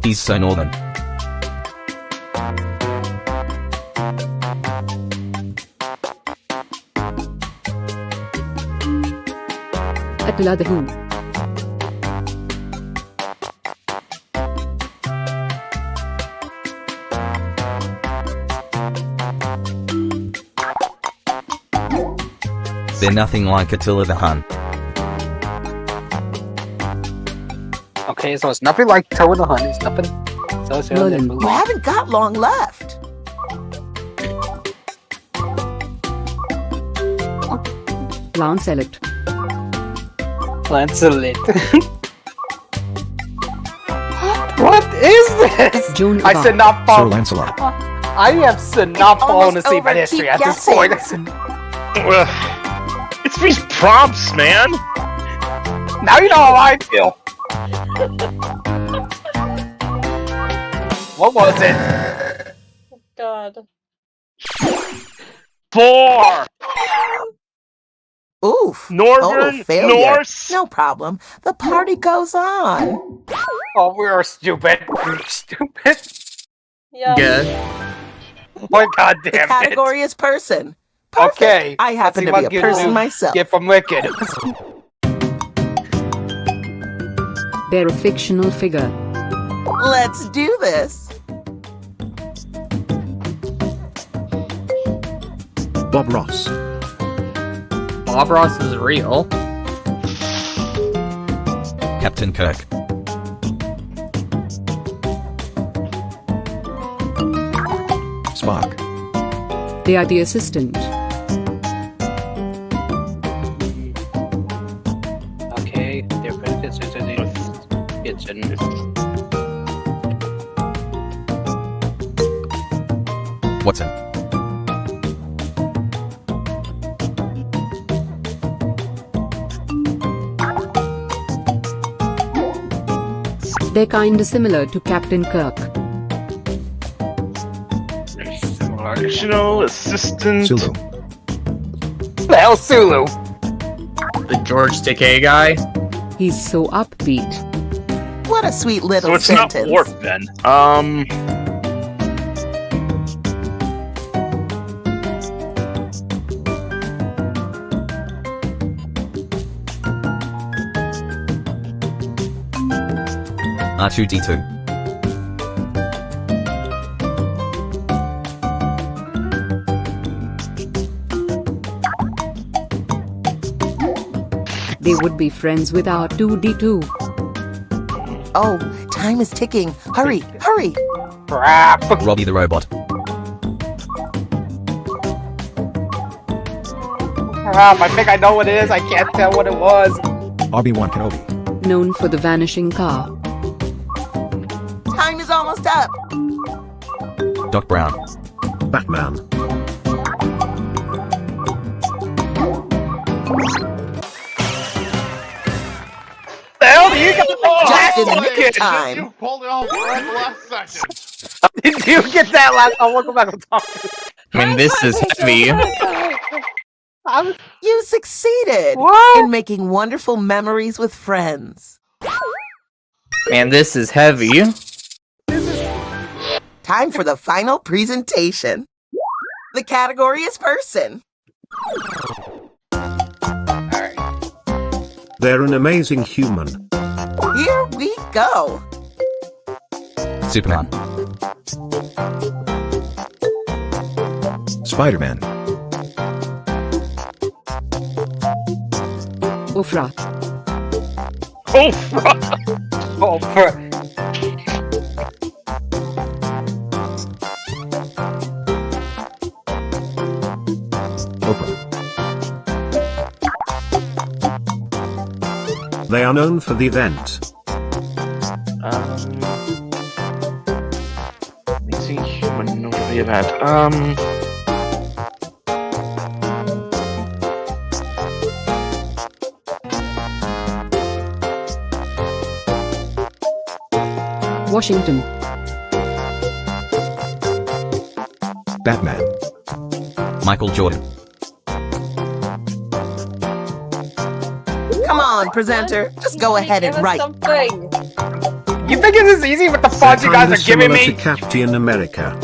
He's so northern. Attila the Hun. They're nothing like Attila the Hun. Okay, so it's nothing like Toe in the Hunt. It's nothing. So You haven't got long left. Lancelot. Lancelot. What is this? Joan I of should Arc. not fall. Sir Lancelot. I should not fallen Almost asleep over. at history Keep at this guessing. point. It's these prompts, man. Now you know how I feel. What was it? God. 4. Oof. Northern Total failure. Norse. No problem. The party goes on. Oh, we are stupid. We're stupid. Yeah. Good. Oh, God The damn it. category is person. Perfect. Okay. I happen to be a person myself. Get from Wicked. They're a fictional figure. Let's do this. Bob Ross. Bob Ross is real. Captain Kirk. Spock. They are the assistant. Okay, they're princesses and it's Watson. They're kinda similar to Captain Kirk. Fictional assistant. Sulu. the hell, Sulu? The George Takei guy. He's so upbeat. What a sweet little So it's sentence. not warp then. R2D2. They would be friends with R2D2. Oh, time is ticking. Hurry, hurry. Crap. Robbie the Robot. Crap. I think I know what it is. I can't tell what it was. Obi-Wan Kenobi. Known for the vanishing car. Time is almost up. Doc Brown. Batman. The hell do you get? Just in the nick Wait, of time. You pulled it off right at the last second. Did you get that last? Oh, welcome back. I mean, this is heavy. You succeeded What? in making wonderful memories with friends. Man, this is heavy. Time for the final presentation. The category is person. They're an amazing human. Here we go. Superman. Spider-Man. Ofra. Oh, Oh, Oprah. They are known for the event. Amazing human over the event. Washington. Batman. Michael Jordan. Come on, presenter. Just go ahead and Give us write. something. you think this is easy with the They're font you guys kinda are giving similar me? to Captain America.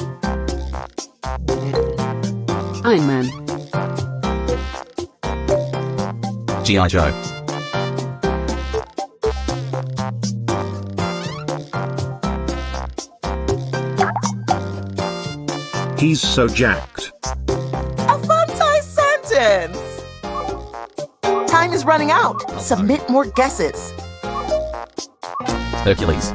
Iron Man. G.I. Joe. He's so jacked. A fun-sized sentence! Time is running out. Submit more guesses. Hercules.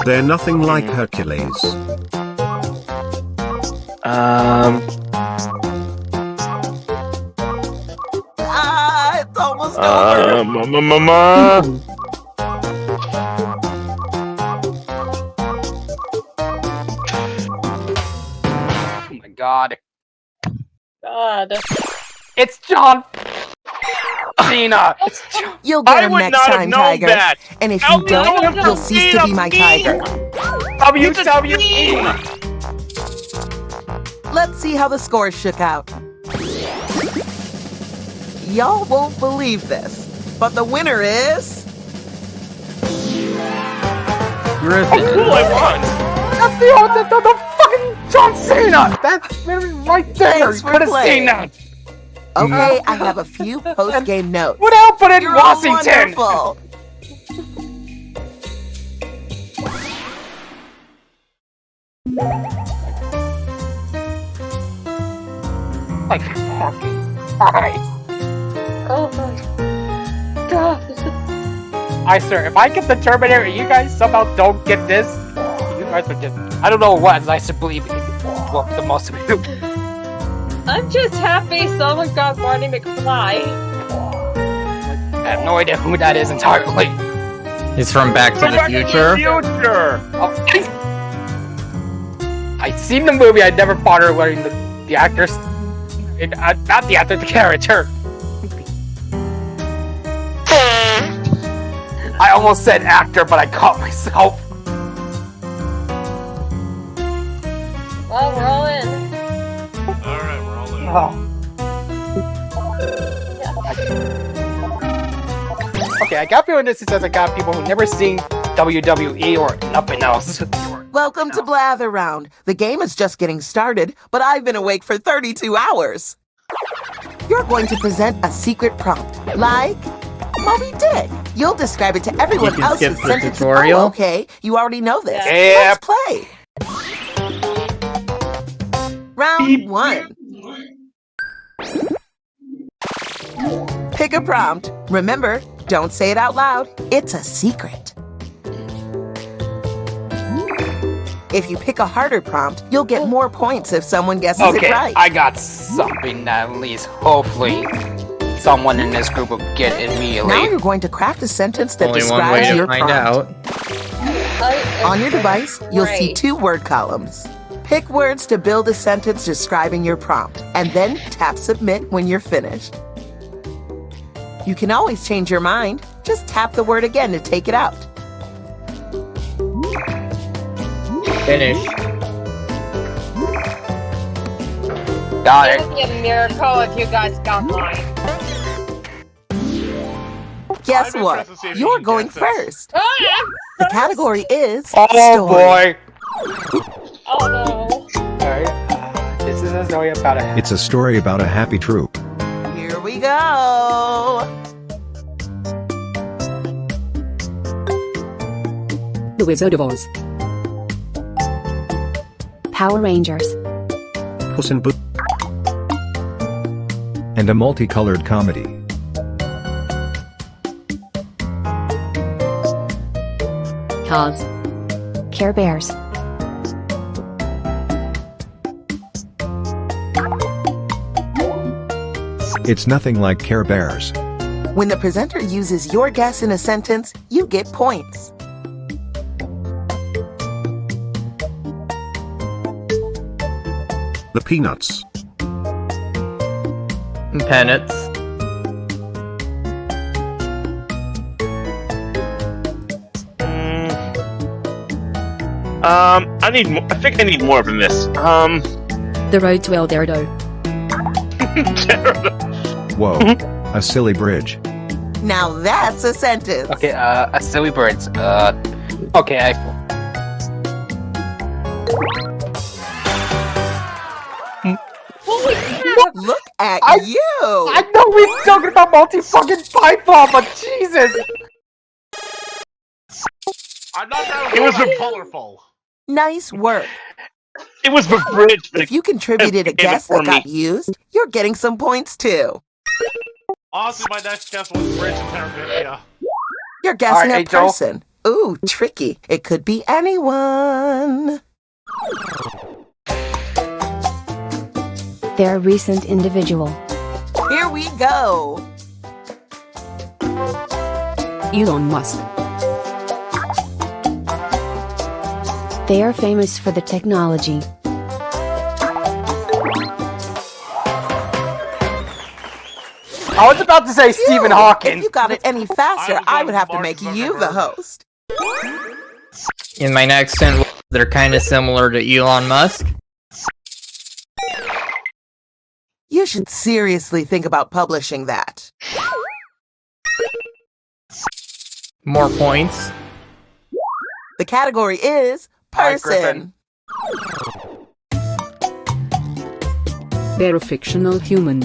They're nothing like Hercules. It's almost over. Oh my god. God. It's John Cena! You'll get I him would next not have time, known Tiger. that. And if How you don't, would I you'll have cease to seen be a my meme? tiger. WWE! Let's see how the scores shook out. Y'all won't believe this, but the winner is... Griffin. Cool, I won. That's the fucking John Cena! That's right there! Thanks You for could have seen playing. that! Okay, I have a few post-game notes. What happened in You're Washington? wonderful. Like fucking Christ. Oh my god. I swear, if I get the Terminator and you guys somehow don't get this, you guys are just... I don't know what I should believe in. Well, the most of you. I'm just happy someone got Marty McFly. I have no idea who that is entirely. He's from Back to the Future. Oh, I seen the movie, I never bothered learning the actors. Not the actor, the character. I almost said actor, but I caught myself. Well, we're all in. Alright, we're all in. Oh. Okay, I got feeling this says I got people who never seen WWE or nothing else. Welcome to Blather Round. The game is just getting started, but I've been awake for 32 hours. You're going to present a secret prompt, like Moby Dick. You'll describe it to everyone can else skip who the sent it to... tutorial. Oh, okay, you already know this. Yeah. Let's play. Round 1. Pick a prompt. Remember, don't say it out loud. It's a secret. If you pick a harder prompt, you'll get more points if someone guesses Okay, it right. I got something that at least, hopefully, someone in this group will get immediately. Now you're going to craft a sentence that Only one way describes to your find prompt. out. On your device, you'll see Right. 2 word columns. Pick words to build a sentence describing your prompt, and then tap submit when you're finished. You can always change your mind. Just tap the word again to take it out. Finish. Got It it. would be a miracle if you guys got mine. Guess I'm what? interested to see if You're you can going guess this. first. Oh, yeah. The category is Oh story. boy. Oh no. Alright, this is a story about a... It's a story about a happy troop. Here we go. The Wizard of Oz. Power Rangers. Puss in Boots. And a multicolored comedy. Cars. Care Bears. It's nothing like Care Bears. When the presenter uses your guess in a sentence, you get points. The Peanuts. Peanuts. I need. I think I need more than this. The Road to El Dorado. Whoa, a silly bridge. Now that's a sentence. Okay, a silly birds. Okay, Holy crap! Look at you. I know we're talking about multi-fucking pipe bomb, but Jesus! I'm not that It was that a- colorful. Nice work. It was the bridge that If you contributed a gave it guess for that got me. used, you're getting some points too. Honestly, my next guess was Bridge in Terabithia. You're guessing Alright, a Angel. person. Ooh, tricky. It could be anyone. They're a recent individual. Here we go. Elon Musk. They are famous for the technology. I was about to say Stephen Phew, Hawking. If you got it any faster, I would have to Mark make you the host. In my next sentence, they're kind of similar to Elon Musk. You should seriously think about publishing that. More points. The category is Alright, person. They're a fictional human.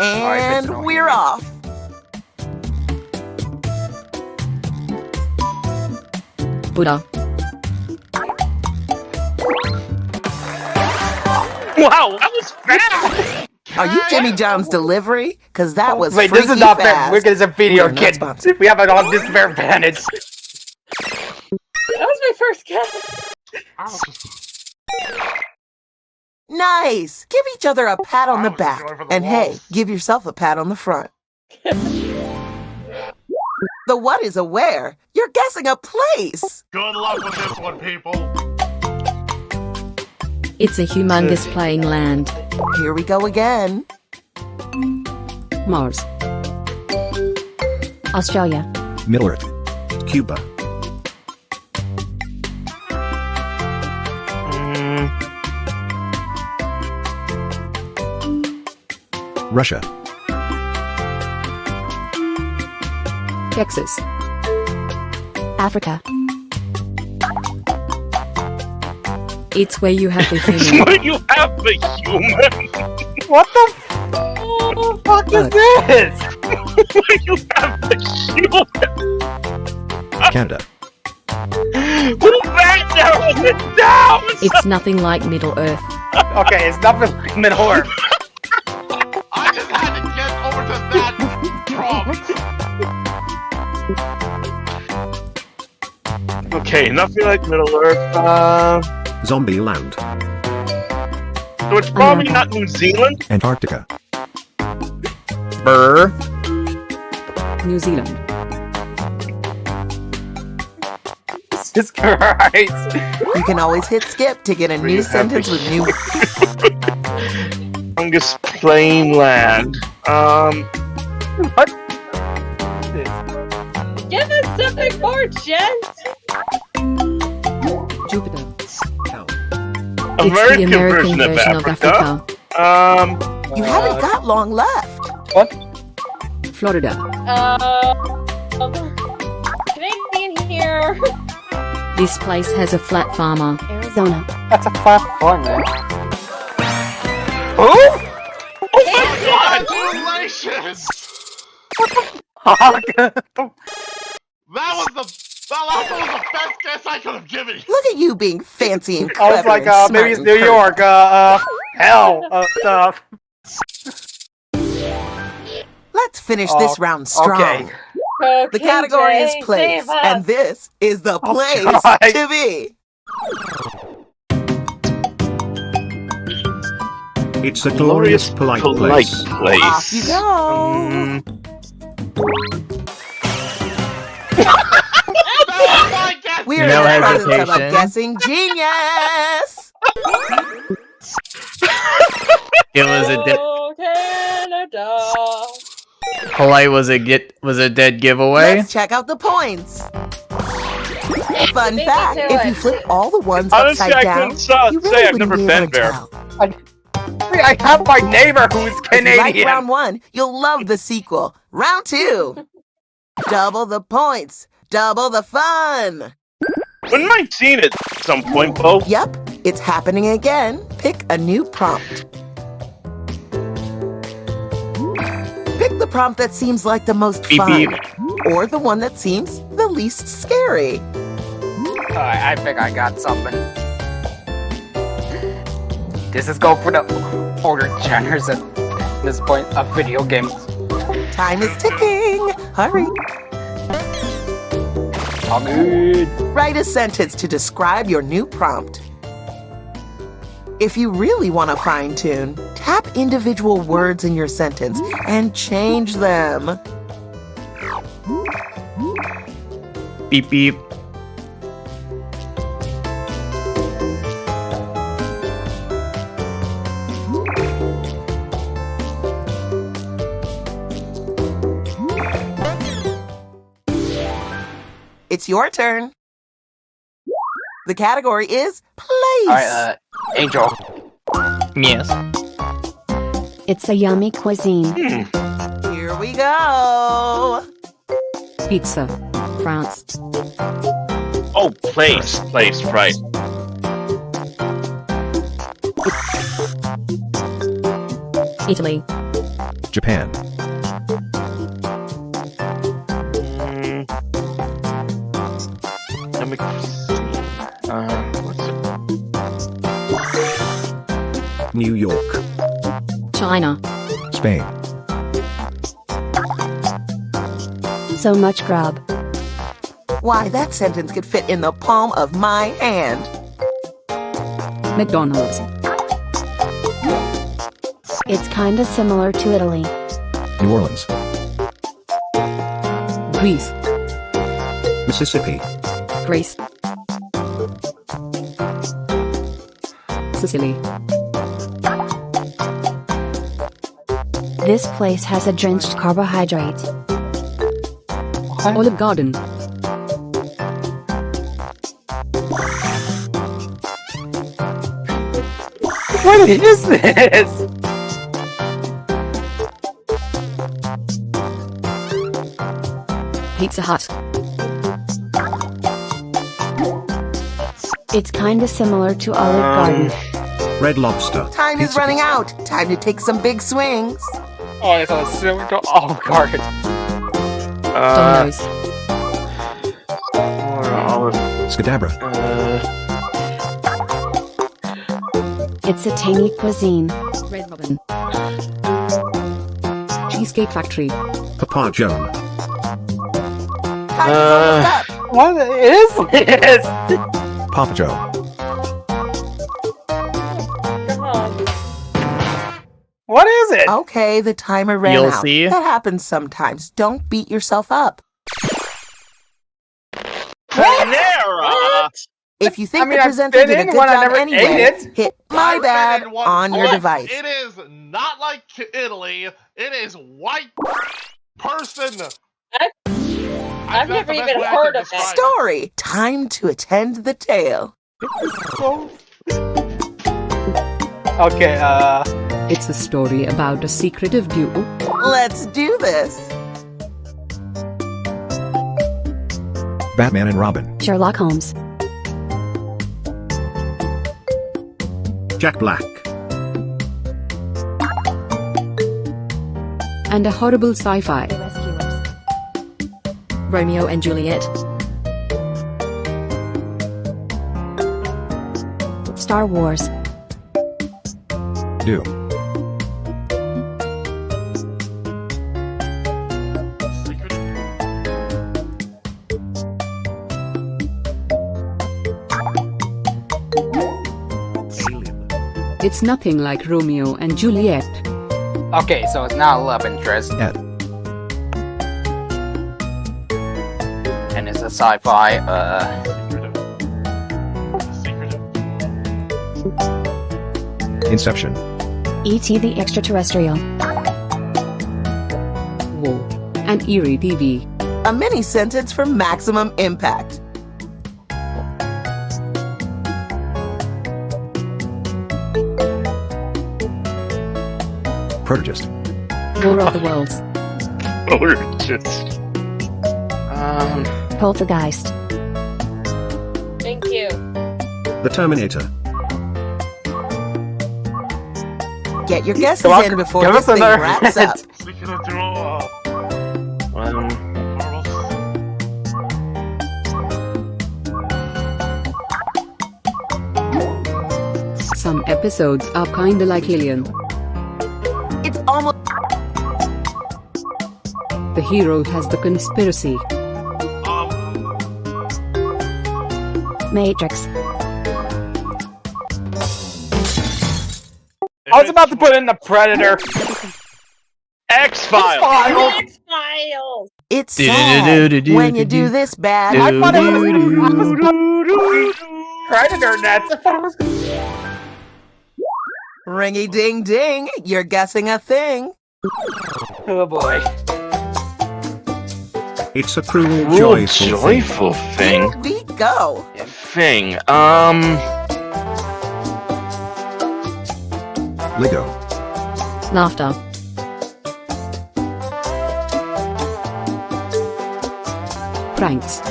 And fictional we're off. Buddha. Wow, that was fast! Are you Jimmy John's delivery? Because that was Wait, freaky this is not fair. fast. We're getting some video We're not kids. sponsored. We have it on this fair advantage. That was my first guess. I was just... Nice. Give each other a pat on I the was back. going for the And hey, walls. give yourself a pat on the front. The what is a where? You're guessing a place. Good luck with this one, people. It's a humongous plain land. Here we go again. Mars. Australia. Middle Earth. Cuba. Russia. Texas. Africa. It's where you have the human. Where you have the human? What the fuck is this? Where you have the human? Canada. Who that narrows it down? It's nothing like Middle Earth. Okay, it's nothing like Middle Earth. I just had to get over to that prompt. Okay, nothing like Middle Earth. Zombie Land. So it's probably not New Zealand. Antarctica. Brr. New Zealand. Jesus Christ. You can always hit skip to get a new sentence with new. Longest plain land. What? Give us something more, gents! Jupiter. American, It's the American version of Africa. You haven't got long left. Florida. Canadian here. This place has a flat farmer. Arizona. That's a flat farm, man. Who? Oh my god! Congratulations! That was the last one was the best guess I could have given you. Look at you being fancy and I clever. was like, and maybe smart it's and New York. Hell. Let's finish this round strong. Okay. The category is Jay, place, save us. and this is the place God. to be. It's a glorious, polite place. Off you go. We're No in the presence of a hesitation. guessing genius. It was a Oh, Canada. polite was a dead giveaway. Let's check out the points. Fun Beat me fact: to if you it. flip all the ones Honestly, upside I down, couldn't you say really I've never wouldn't be able been there. to tell. I have my neighbor who's If you like Canadian. round one, you'll love the sequel. Round two. Double the points, double the fun. Wouldn't mind seeing it at some point, Bo. Yep, it's happening again. Pick a new prompt. Pick the prompt that seems like the most Beep, fun, beep. or the one that seems the least scary. I think I got something. This is go for the older genres at this point of video games. Time is ticking. Hurry. Write a sentence to describe your new prompt. If you really want to fine-tune, tap individual words in your sentence and change them. Beep beep. It's your turn. The category is place. Alright, Angel. Yes. It's a yummy cuisine. Here we go. Pizza. France. Oh, place, right. Italy. Japan. New York. China. Spain. So much grub. Why, that sentence could fit in the palm of my hand. McDonald's. It's kinda similar to Italy. New Orleans. Greece. Mississippi. Greece. Sicily. This place has a drenched carbohydrate. Olive Garden. What is this? Pizza Hut. It's kinda similar to Olive Garden. Red Lobster. Time is running out. Time to take some big swings. Oh, it's a similar to Olive Garden. Domino's. Scadabra. It's a tangy cuisine. Red Robin. Cheesecake Factory. Papa Joan. Time is almost up. What is this? Papa Joe. Come on. What is it? Okay, the timer ran You'll out. see. That happens sometimes. Don't beat yourself up. Panera! If you think I mean, the I've presenter been did a in good one, I job never anyway, ate it. hit my bad I've been in one on your twice. device. It is not like Italy. It is white person. I've got never the best even way I heard can of it. describe Story. Time to attend the tale. Okay, It's a story about a secretive duo. Let's do this. Batman and Robin. Sherlock Holmes. Jack Black. And a horrible sci-fi. Romeo and Juliet. Star Wars. Do. It's nothing like Romeo and Juliet. okay, so it's not a love interest, Ed. and it's a sci-fi. Inception. E.T. the Extraterrestrial. Whoa. And Eerie TV. A mini sentence for maximum impact. Protogist. War of the Worlds. Poltergeist. Thank you. The Terminator. Get your guesses Come on, in before give this us thing another wraps hint. up. Speaking of draw. episodes are kinda like Alien. It's almost... The hero has the conspiracy. Matrix. I was about to put in the Predator. X-Files. X-Files. It's sad when you do this bad. I thought it was Predator nets. Ringy ding ding, you're guessing a thing. Oh boy. It's a cruel, Real joyful thing. Here we go. Thing. Lego. Laughter. Pranks.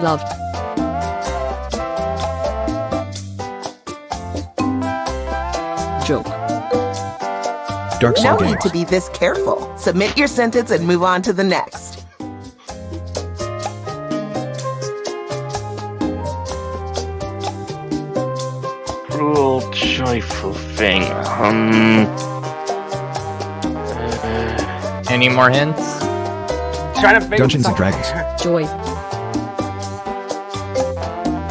Love. Joke. Dark Soul No Games. need to be this careful. Submit your sentence and move on to the next. Cruel, joyful thing. Any more hints? Trying to think Dungeons of and something. Dragons. Joy.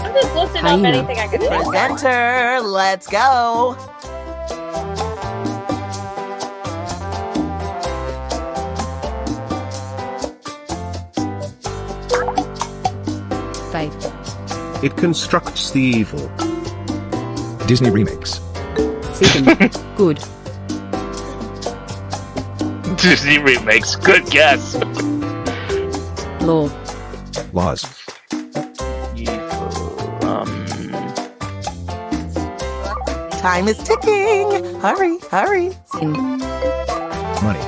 I'm just listing off Hyena. anything I can think of. Presenter, let's go. Faith. It constructs the evil. Disney remakes. Season. Good. Disney remakes. Good guess. Law. Laws. Time is ticking. Hurry, hurry. Sin. Money.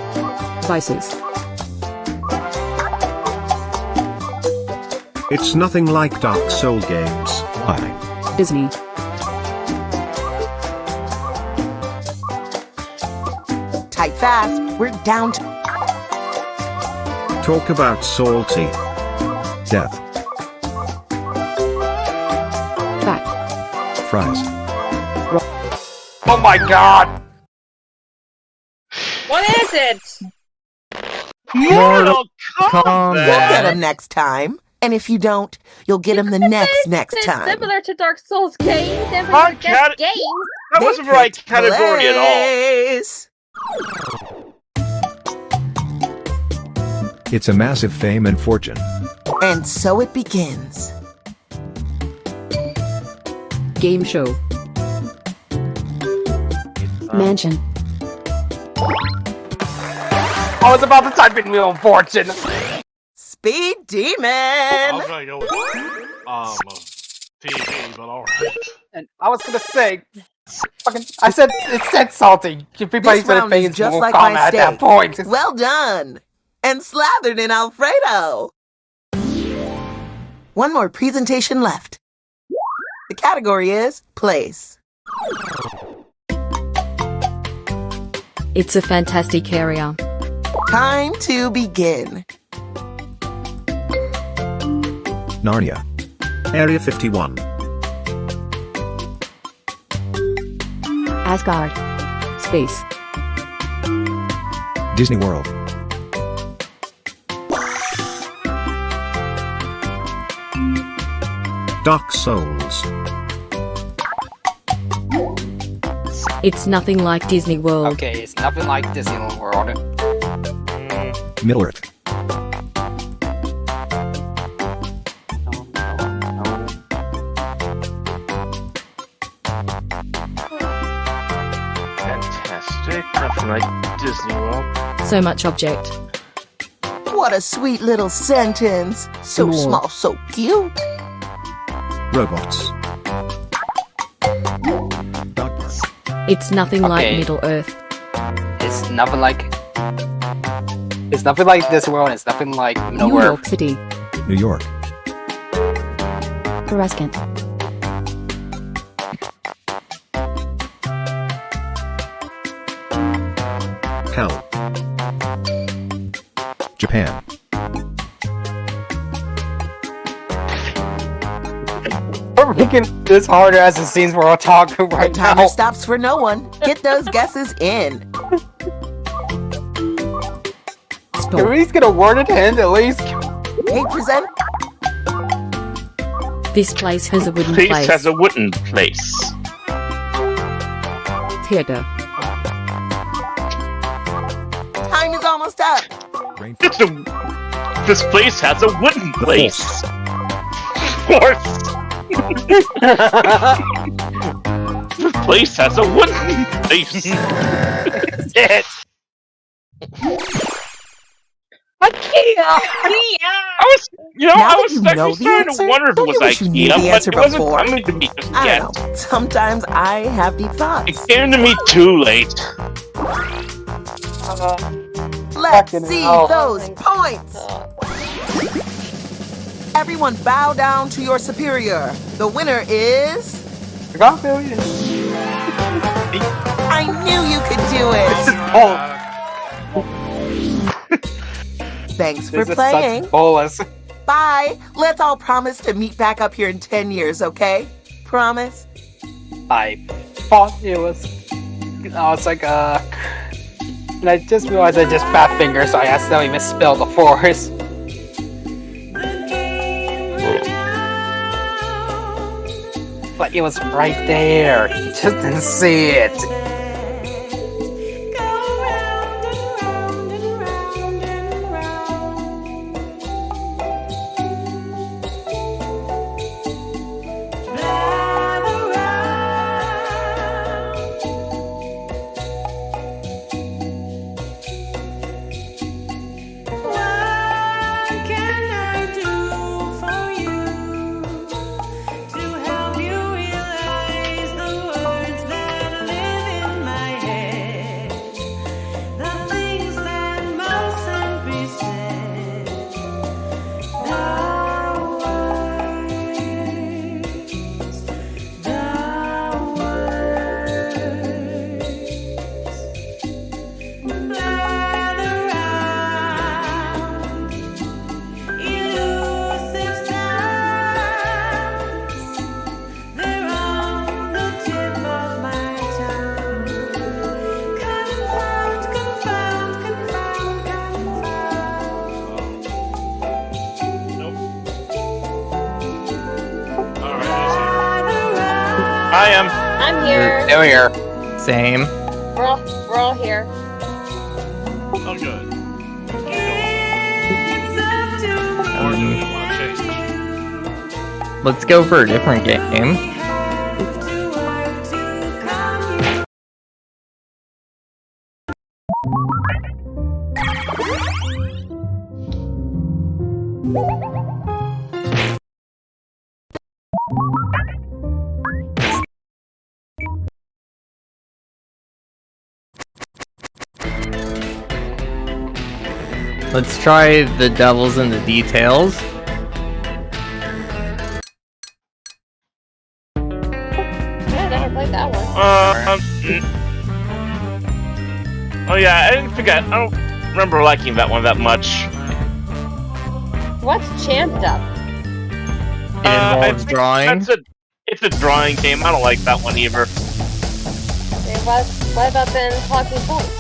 Vices. It's nothing like Dark Soul games. Why? Disney. Type fast. We're down to... Talk about salty. Death. Fact. Fries. Oh my god! What is it? Mortal Kombat. You'll get Kombat. him next time. And if you don't, you'll get him the next It's time. similar to Dark Souls games. And Our we get games. That wasn't the right category at all. Place. It's a massive fame and fortune. And so it begins. Game show. Mansion. I was about to type in Wheel of Fortune. Speed Demon. I was gonna go with TV, but alright. And I was gonna say, fucking, I said it said salty. Everybody This said it round is fades just Mortal like Kombat my at that steak. point. Well done. And slathered in Alfredo. One more presentation left. The category is place. It's a fantastic area. Time to begin. Narnia. Area 51. Asgard. Space. Disney World. Dark Souls. It's nothing like Disney World. Okay, it's nothing like Disney World. Middle Earth. Fantastic. Nothing like Disney World. So much object. What a sweet little sentence. So Cool. small, so cute. Robots. Dog Park. It's nothing like Okay. Middle Earth. It's nothing like. It's nothing like this world. It's nothing like New nowhere. York City. New York. Coruscant. Hell. making this harder as it seems we're all talking The right timer now. stops for no one. Get those guesses in. Can we just get a worded hint at least? Hey, present. This place has a wooden Place place. has a wooden place. Theater. Time is almost up. This place has a wooden place. Horse. This place has a wooden place. It. I was, Now I that was you know the starting answer, to wonder if it don't was you wish you knew the IKEA, but answer it wasn't before? coming to me just I yet. don't know. Sometimes I have deep thoughts. It came to me too late. Let's Fucking see hell. those points. Everyone bow down to your superior. The winner is... I knew you could do it. Thanks for playing. Bolus. Bye. Let's all promise to meet back up here in 10 years, okay? Promise? I thought it was. I was like, and I just realized I just fat finger, so I accidentally misspelled the forest. But it was right there. He just didn't see it. I am. I'm here. Still here. Same. We're all here. Oh, good. Or do we want to change? Let's go for a different game. Let's try the devils in the details. Yeah, I never played that one. Oh yeah, I didn't forget. I don't remember liking that one that much. What's Champed Up? It involves drawing. It's a drawing game. I don't like that one either. Okay, what about then Talking Points?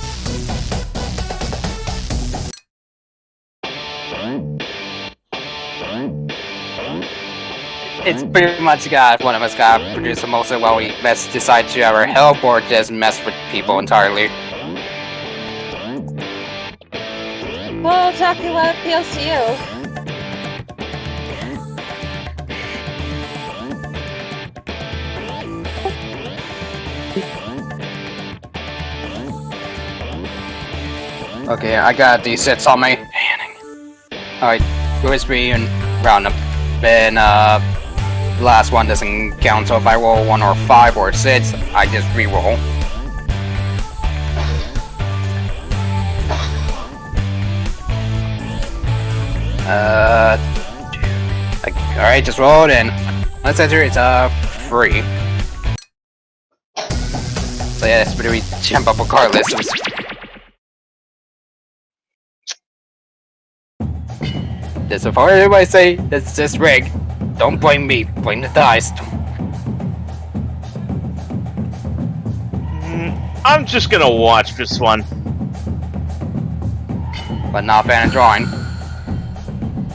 It's pretty much one of us got produce the most while we best decide to ever help or just mess with people entirely. Well, talking what appeals to you. Okay, I got these sets on me. Alright, Whispery and Roundup. Then, the last one doesn't count, so if I roll 1 or 5 or 6, I just re-roll. Alright, just roll it in. Let's enter it's 3. So yeah, that's pretty jump up regardless. That's so far everybody say that's just rig. Don't blame me, blame the dice. I'm just gonna watch this one. But not a fan of drawing.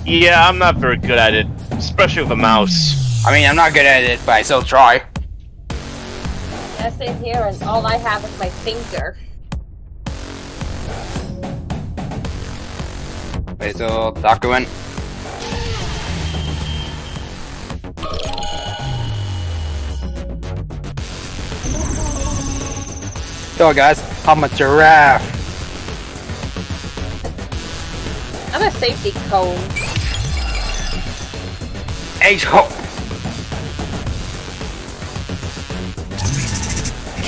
Yeah, I'm not very good at it, especially with a mouse. I mean, I'm not good at it, but I still try. Yeah, same here, and all I have is my finger. Wait, so document. Yo guys, I'm a giraffe. I'm a safety cone. H-ho!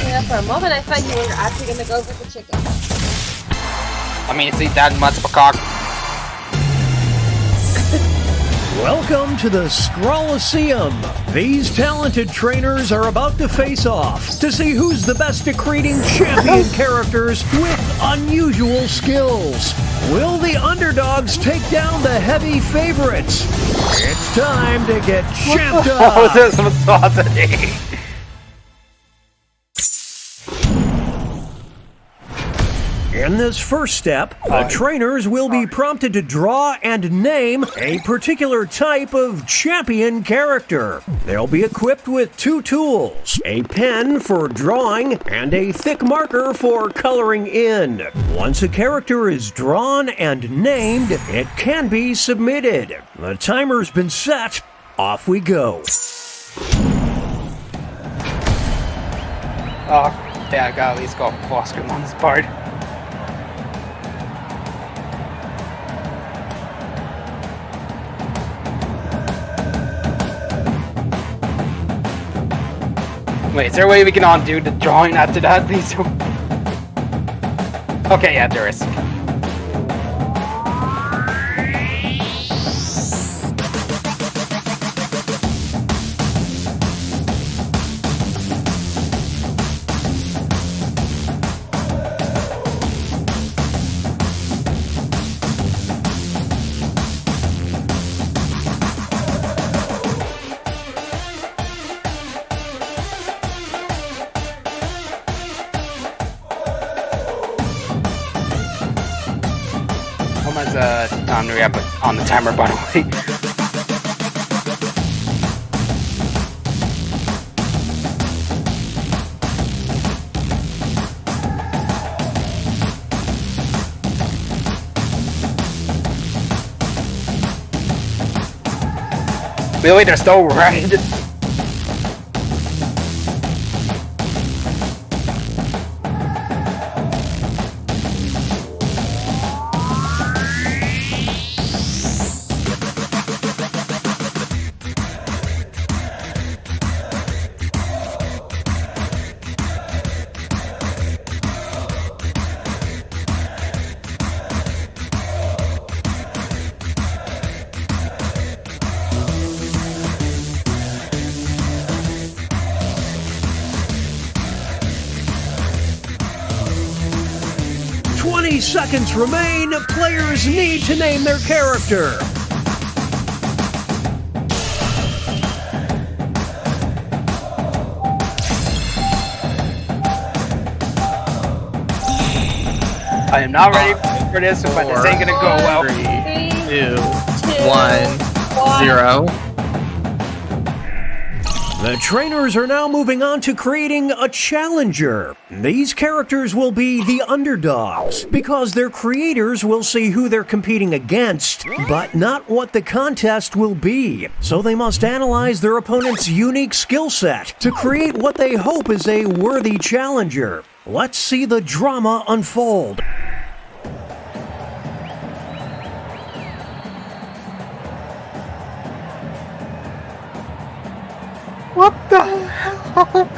Yeah, for a moment I thought you were actually gonna go for the chicken. I mean, it's that much of a cock. Welcome to the Scrolliseum. These talented trainers are about to face off to see who's the best at creating champion characters with unusual skills. Will the underdogs take down the heavy favorites? It's time to get champed up. This misogyny. In this first step, the trainers will be prompted to draw and name a particular type of champion character. They'll be equipped with 2 tools, a pen for drawing and a thick marker for coloring in. Once a character is drawn and named, it can be submitted. The timer's been set. Off we go. Oh, yeah, I gotta at least go Foster on this part. Wait, is there a way we can undo the drawing after that, please? Okay, yeah, there is. 3 on the timer, by the way. Really, they're still red. Seconds remain. Players need to name their character. I am not ready for this, but this ain't gonna go well. 3, 2, 1, 0. The trainers are now moving on to creating a challenger. These characters will be the underdogs, because their creators will see who they're competing against, but not what the contest will be. So they must analyze their opponent's unique skill set to create what they hope is a worthy challenger. Let's see the drama unfold. What the hell?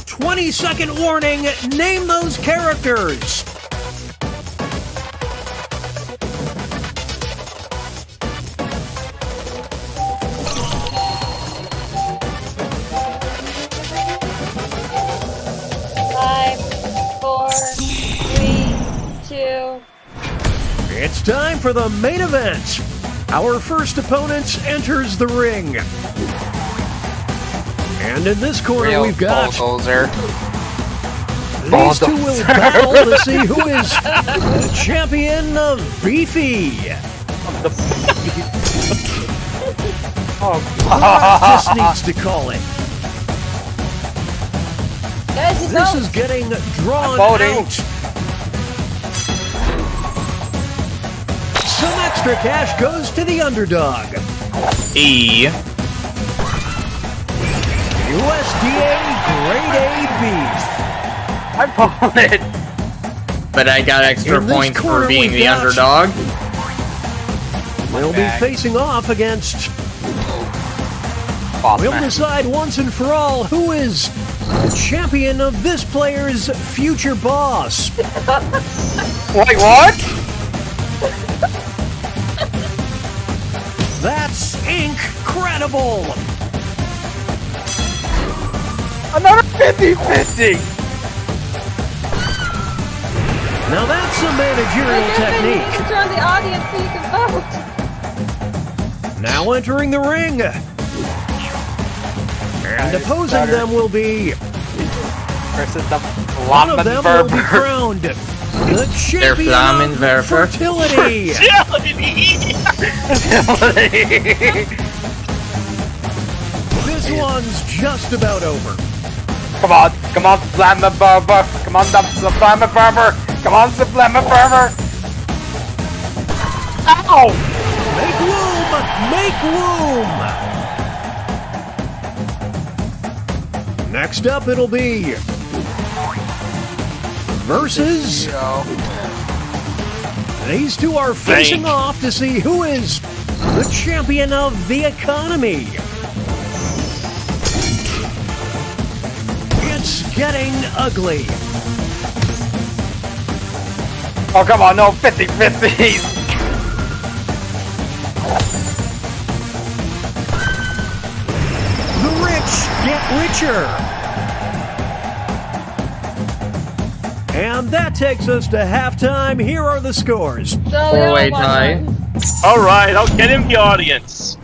"20-second warning, name those characters." Five, 4, 3, 2. It's time for the main event. Our first opponent enters the ring. And in this corner Real we've got... bulldozer. These two will battle to see who is the champion of Beefy. Just needs to call it. Guys, you This vote. is getting drawn voting. out. Some extra cash goes to the underdog. E. USDA Grade A beef. I voted. But I got extra In this points corner, for being we've the got- underdog. They'll be facing off against... Boss We'll man. decide once and for all who is the champion of this player's future boss. Wait, what? That's incredible. Another 50-50. Now that's a managerial technique. Turn the audience so you can vote. Now entering the ring. And opposing them will be... Versus the One of them will be Flammenwerfer. crowned the champion of Flammenwerfer. fertility. This one's just about over. Come on, Flammenwerfer. Come on, the Flammenwerfer. Come on, the Flammenwerfer. Ow! Make room! Make room! Next up, it'll be versus. These two are facing off to see who is the champion of the economy. It's getting ugly. Oh, come on, no 50-50s. The rich get richer. And that takes us to halftime. Here are the scores. Four-way tie. Alright, I'll get him the audience.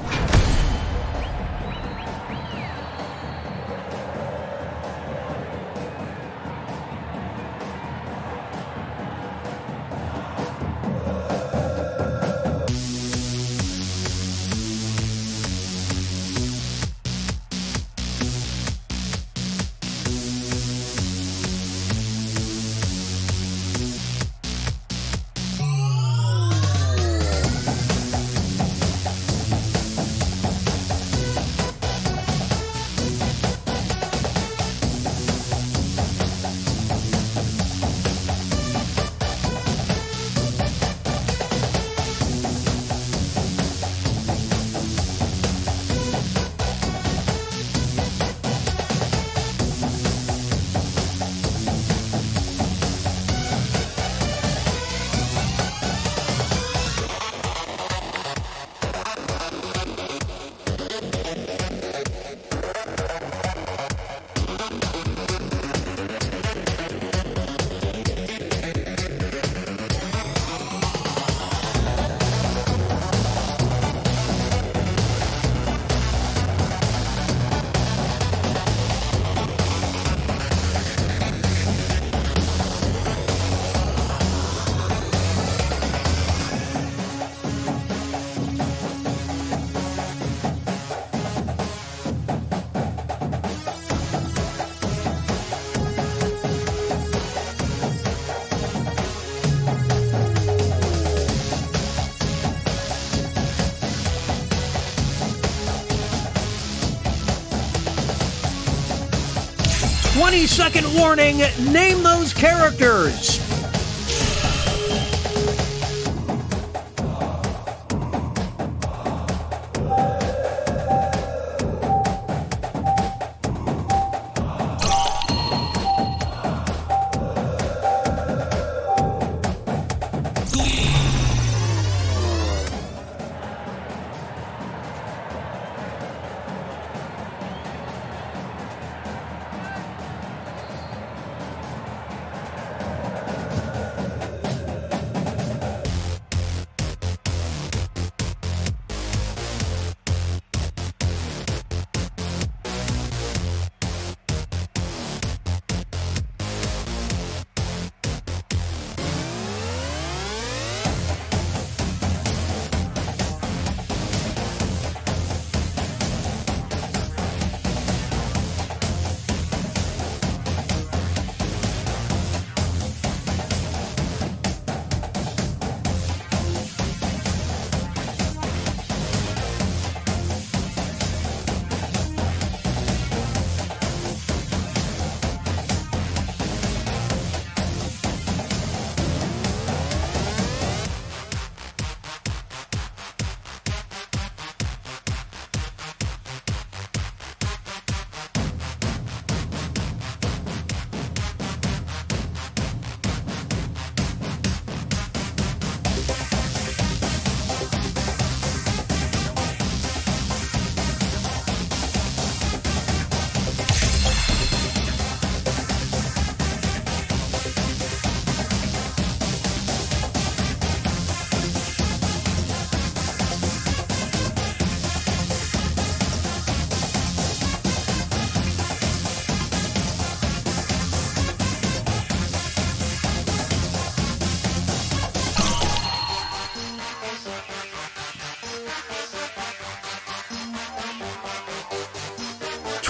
"20-second warning, name those characters."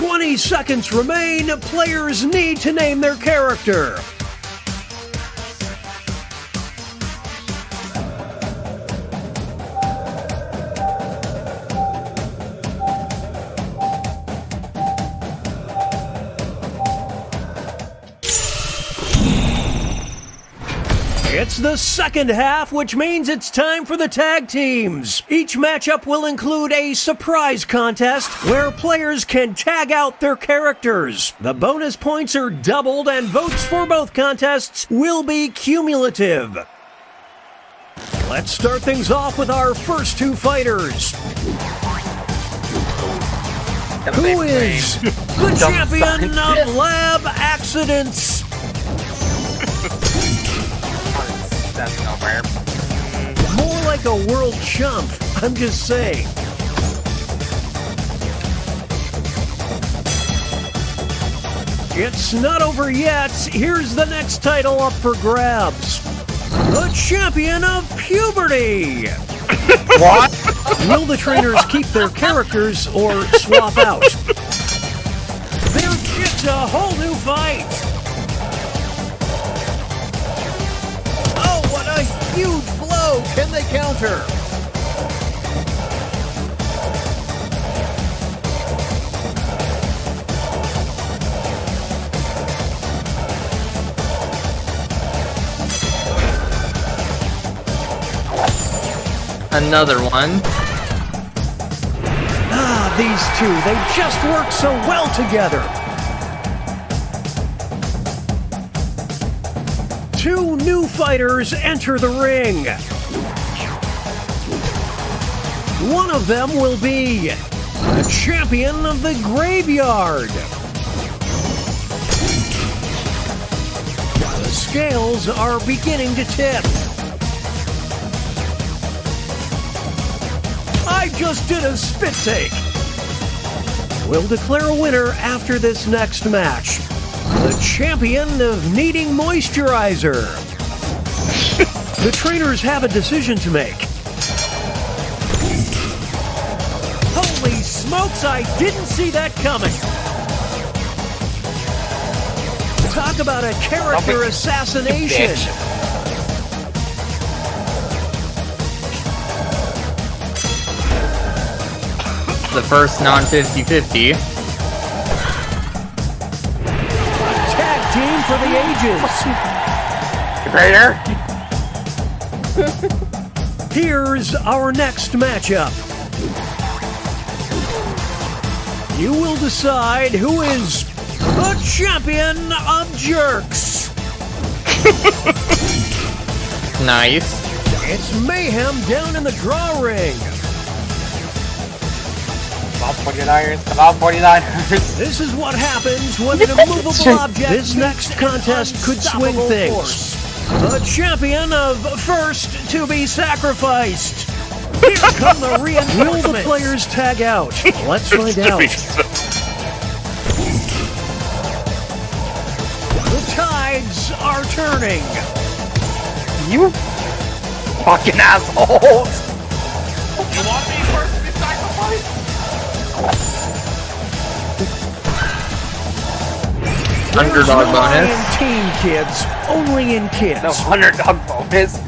20 seconds remain. Players need to name their character. It's the second half, which means it's time for the tag teams. Each matchup will include a surprise contest where players can tag out their characters. The bonus points are doubled and votes for both contests will be cumulative. Let's start things off with our first two fighters. Who is the champion of lab accidents? That's nowhere. More like a world chump, I'm just saying. It's not over yet. Here's the next title up for grabs. The champion of puberty. What? Will the trainers keep their characters or swap out? It's a whole new fight. A huge blow! Can they counter? Another one. Ah, these two, they just work so well together. Two new fighters enter the ring. One of them will be the champion of the graveyard. The scales are beginning to tip. I just did a spit take. We'll declare a winner after this next match. The champion of needing moisturizer. The trainers have a decision to make. Holy smokes, I didn't see that coming. Talk about a character assassination. The first non-50-50. Team for the ages. Here's our next matchup. You will decide who is the champion of jerks. Nice. It's mayhem down in the draw ring. Come on, 49ers. Come on, 49ers. This is what happens when an immovable object. This next contest could swing things. The champion of first to be sacrificed. Here come the reinforcements. Will the players tag out? Let's find out. The tides are turning. You fucking assholes. You want me first to be sacrificed? Underdog bonus. In team kids, only in kids. No underdog bonus.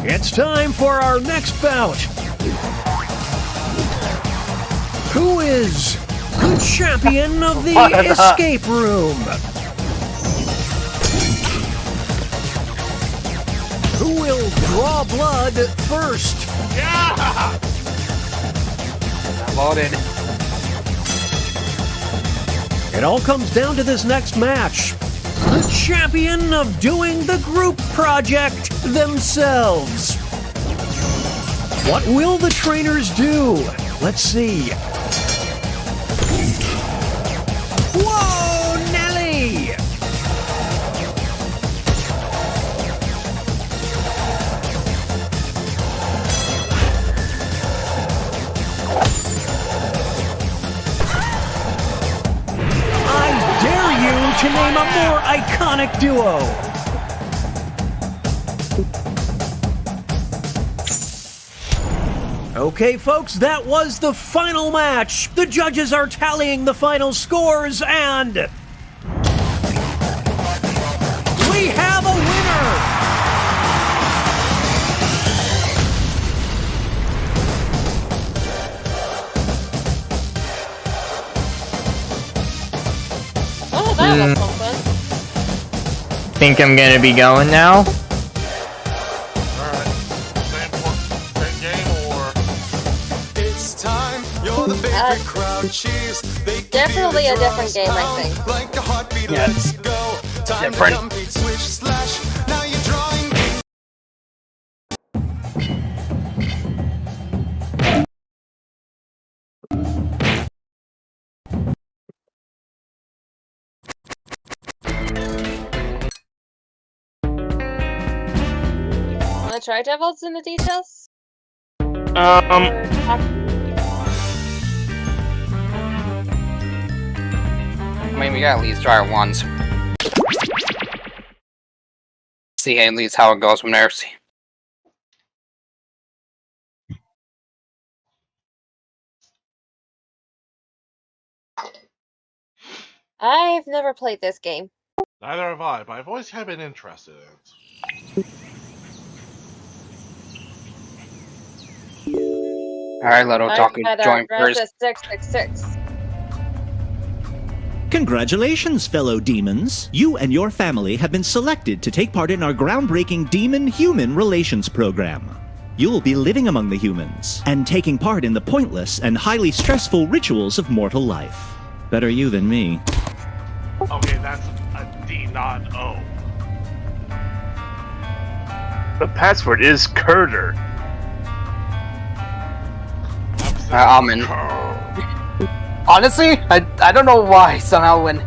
It's time for our next bout. Who is the champion of the escape room? Who will draw blood first? Yeah! I'm voted. It all comes down to this next match. The champion of doing the group project themselves. What will the trainers do? Let's see. Whoa, Nelly! To name a more iconic duo. Okay, folks, that was the final match. The judges are tallying the final scores, and we have a winner! Oh, that was something. Think I'm gonna be going now? Definitely a different game, I think. Yeah, it's different. Wanna try Devils in the details? I mean, we gotta at least try it once. See at least how it goes from there. See. I've never played this game. Neither have I, but I've always had been interested in it. Alright, Little Talking join first. 666. Congratulations, fellow demons! You and your family have been selected to take part in our groundbreaking Demon-Human Relations program. You'll be living among the humans, and taking part in the pointless and highly stressful rituals of mortal life. Better you than me. Okay, that's a D, not an O. The password is Curder. I'm in. Honestly, I don't know why somehow when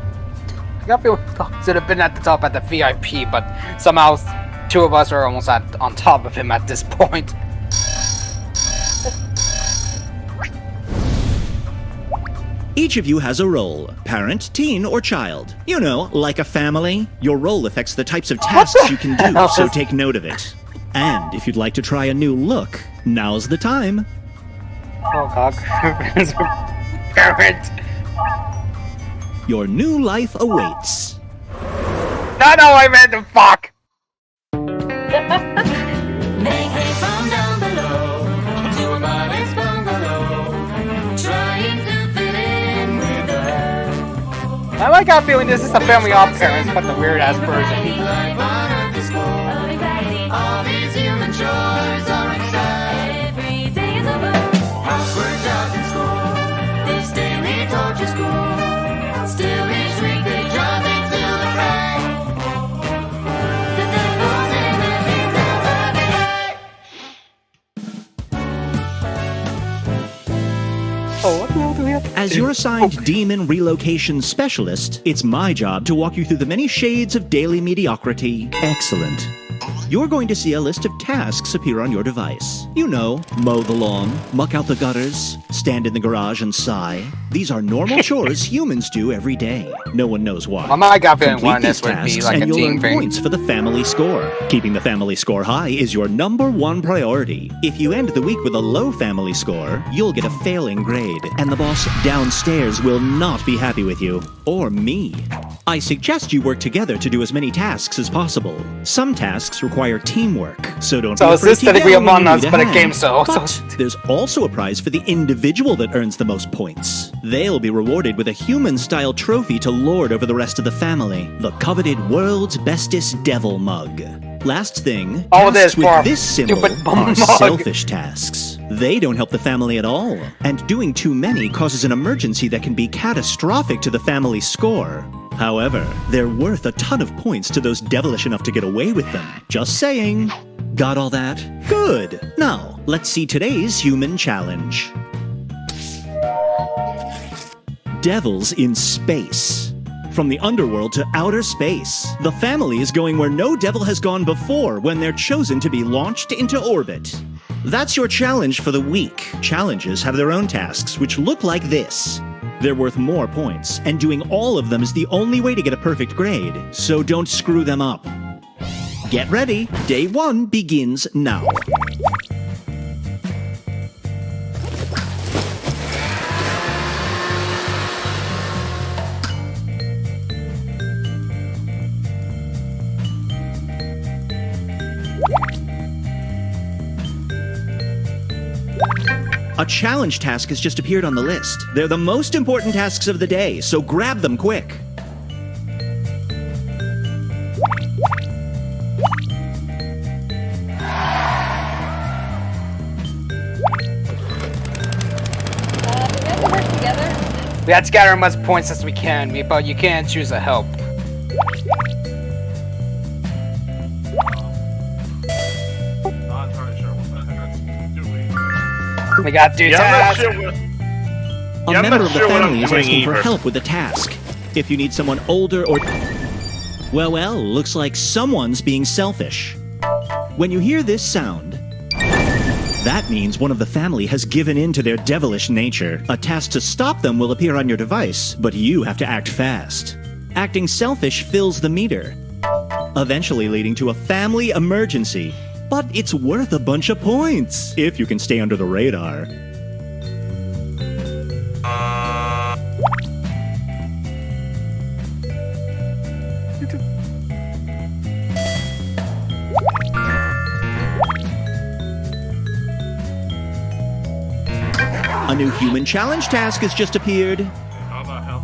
I feel should have been at the top at the VIP, but somehow two of us are almost on top of him at this point. Each of you has a role: parent, teen, or child. You know, like a family. Your role affects the types of tasks you can do, so take note of it. And if you'd like to try a new look, now's the time. Oh god. Parent. Your new life awaits. No, I meant to fuck! I like how feeling this is a family of parents, but the weird ass version. As your assigned demon relocation specialist, it's my job to walk you through the many shades of daily mediocrity. Excellent. You're going to see a list of tasks appear on your device. You know, mow the lawn, muck out the gutters, stand in the garage and sigh. These are normal chores humans do every day. No one knows why. Well, my gut feeling Complete one these this would be tasks like a and you'll team earn thing. points for the family score. Keeping the family score high is your #1 priority. If you end the week with a low family score, you'll get a failing grade, and the boss downstairs will not be happy with you. Or me. I suggest you work together to do as many tasks as possible. Some tasks require teamwork, so don't So be is afraid this to technically yell when Among you Us, need a but a hand. game show? But there's also a prize for the individual that earns the most points. They'll be rewarded with a human-style trophy to lord over the rest of the family. The coveted World's Bestest Devil Mug. Last thing, All this tasks with for a this symbol stupid bum are mug. selfish tasks. They don't help the family at all, and doing too many causes an emergency that can be catastrophic to the family score. However, they're worth a ton of points to those devilish enough to get away with them. Just saying. Got all that? Good. Now, let's see today's human challenge. Devils in space. From the underworld to outer space, the family is going where no devil has gone before when they're chosen to be launched into orbit. That's your challenge for the week. Challenges have their own tasks, which look like this. They're worth more points, and doing all of them is the only way to get a perfect grade, so don't screw them up. Get ready, day 1 begins now. A challenge task has just appeared on the list. They're the most important tasks of the day, so grab them quick. We have to gather as much points as we can, but you can't choose a help. Not entirely sure what the heck that's doing. We got to do tasks. A member of the family is asking for help with a task. If you need someone older or... Well, looks like someone's being selfish. When you hear this sound, that means one of the family has given in to their devilish nature. A task to stop them will appear on your device, but you have to act fast. Acting selfish fills the meter, eventually leading to a family emergency. But it's worth a bunch of points, if you can stay under the radar. A new human challenge task has just appeared. How the hell?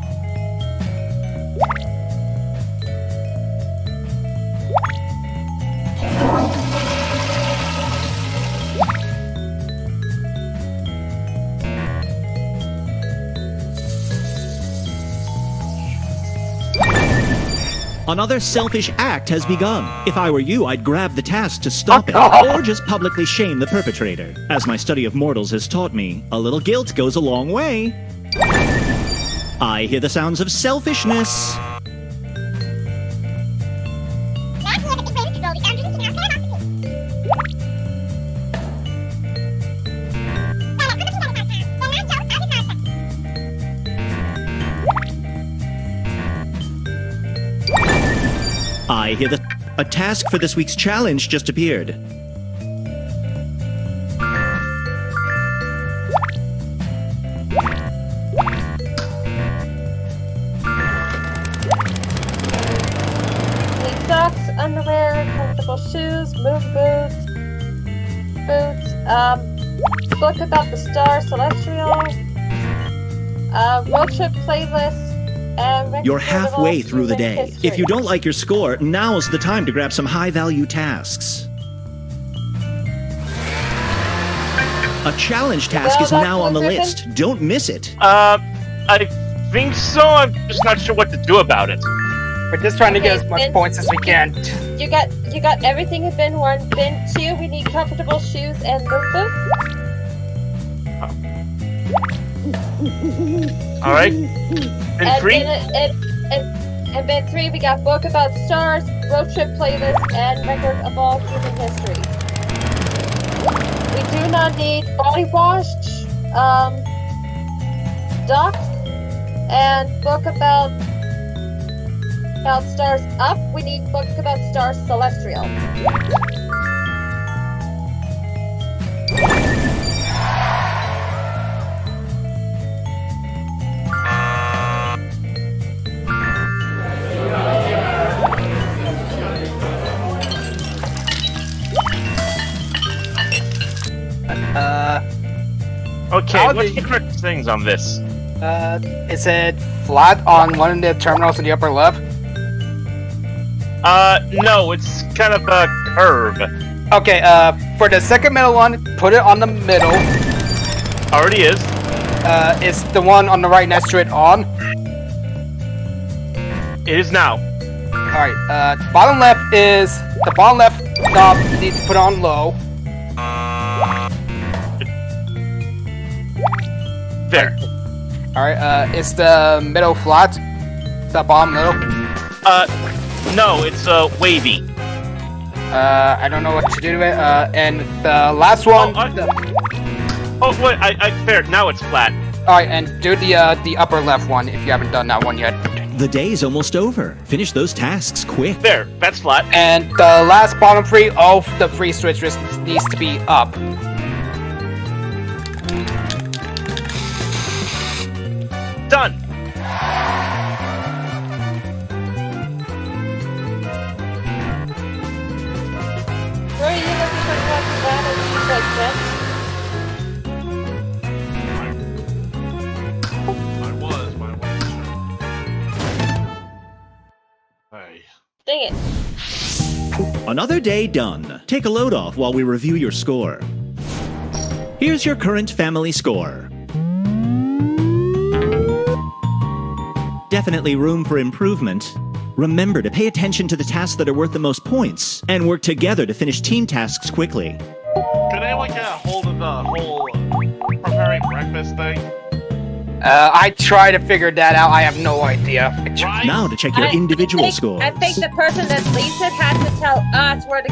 Another selfish act has begun. If I were you, I'd grab the task to stop it, or just publicly shame the perpetrator. As my study of mortals has taught me, a little guilt goes a long way. I hear the sounds of selfishness. I hear a task for this week's challenge just appeared. Need socks, underwear, comfortable shoes, move boots, book about the star celestial, road trip playlist. You're halfway through the day. If you don't like your score, now's the time to grab some high-value tasks. A challenge task is now on the list. Don't miss it. I think so. I'm just not sure what to do about it. We're just trying to get as much points as we can. You got everything in bin 1. Bin 2, we need comfortable shoes and move boots. Alright. And 3? And bin 3, we got book about stars, road trip playlist, and record of all human history. We do not need body wash, doc, and book about stars up. We need book about stars celestial. Okay, what's the correct things on this? Is it flat on one of the terminals in the upper left? No, it's kind of a curve. Okay, for the second middle one, put it on the middle. Already is. Is the one on the right next to it on? It is now. Alright, bottom left is... The bottom left knob, you need to put on low. There. Alright, is the middle flat? The bottom middle? No, it's, wavy. I don't know what to do to it, and the last one... Oh, wait, fair, now it's flat. Alright, and do the upper left one if you haven't done that one yet. The day's almost over. Finish those tasks quick. There, that's flat. And the last bottom three, all of the free switches needs to be up. Done! Where are you looking for the advantage, like this? Another day done. Take a load off while we review your score. Here's your current family score. Definitely room for improvement. Remember to pay attention to the tasks that are worth the most points, and work together to finish team tasks quickly. Could anyone get a hold of the whole preparing breakfast thing? I try to figure that out. I have no idea. Now to check your individual scores. I think the person that leads it has to tell us where to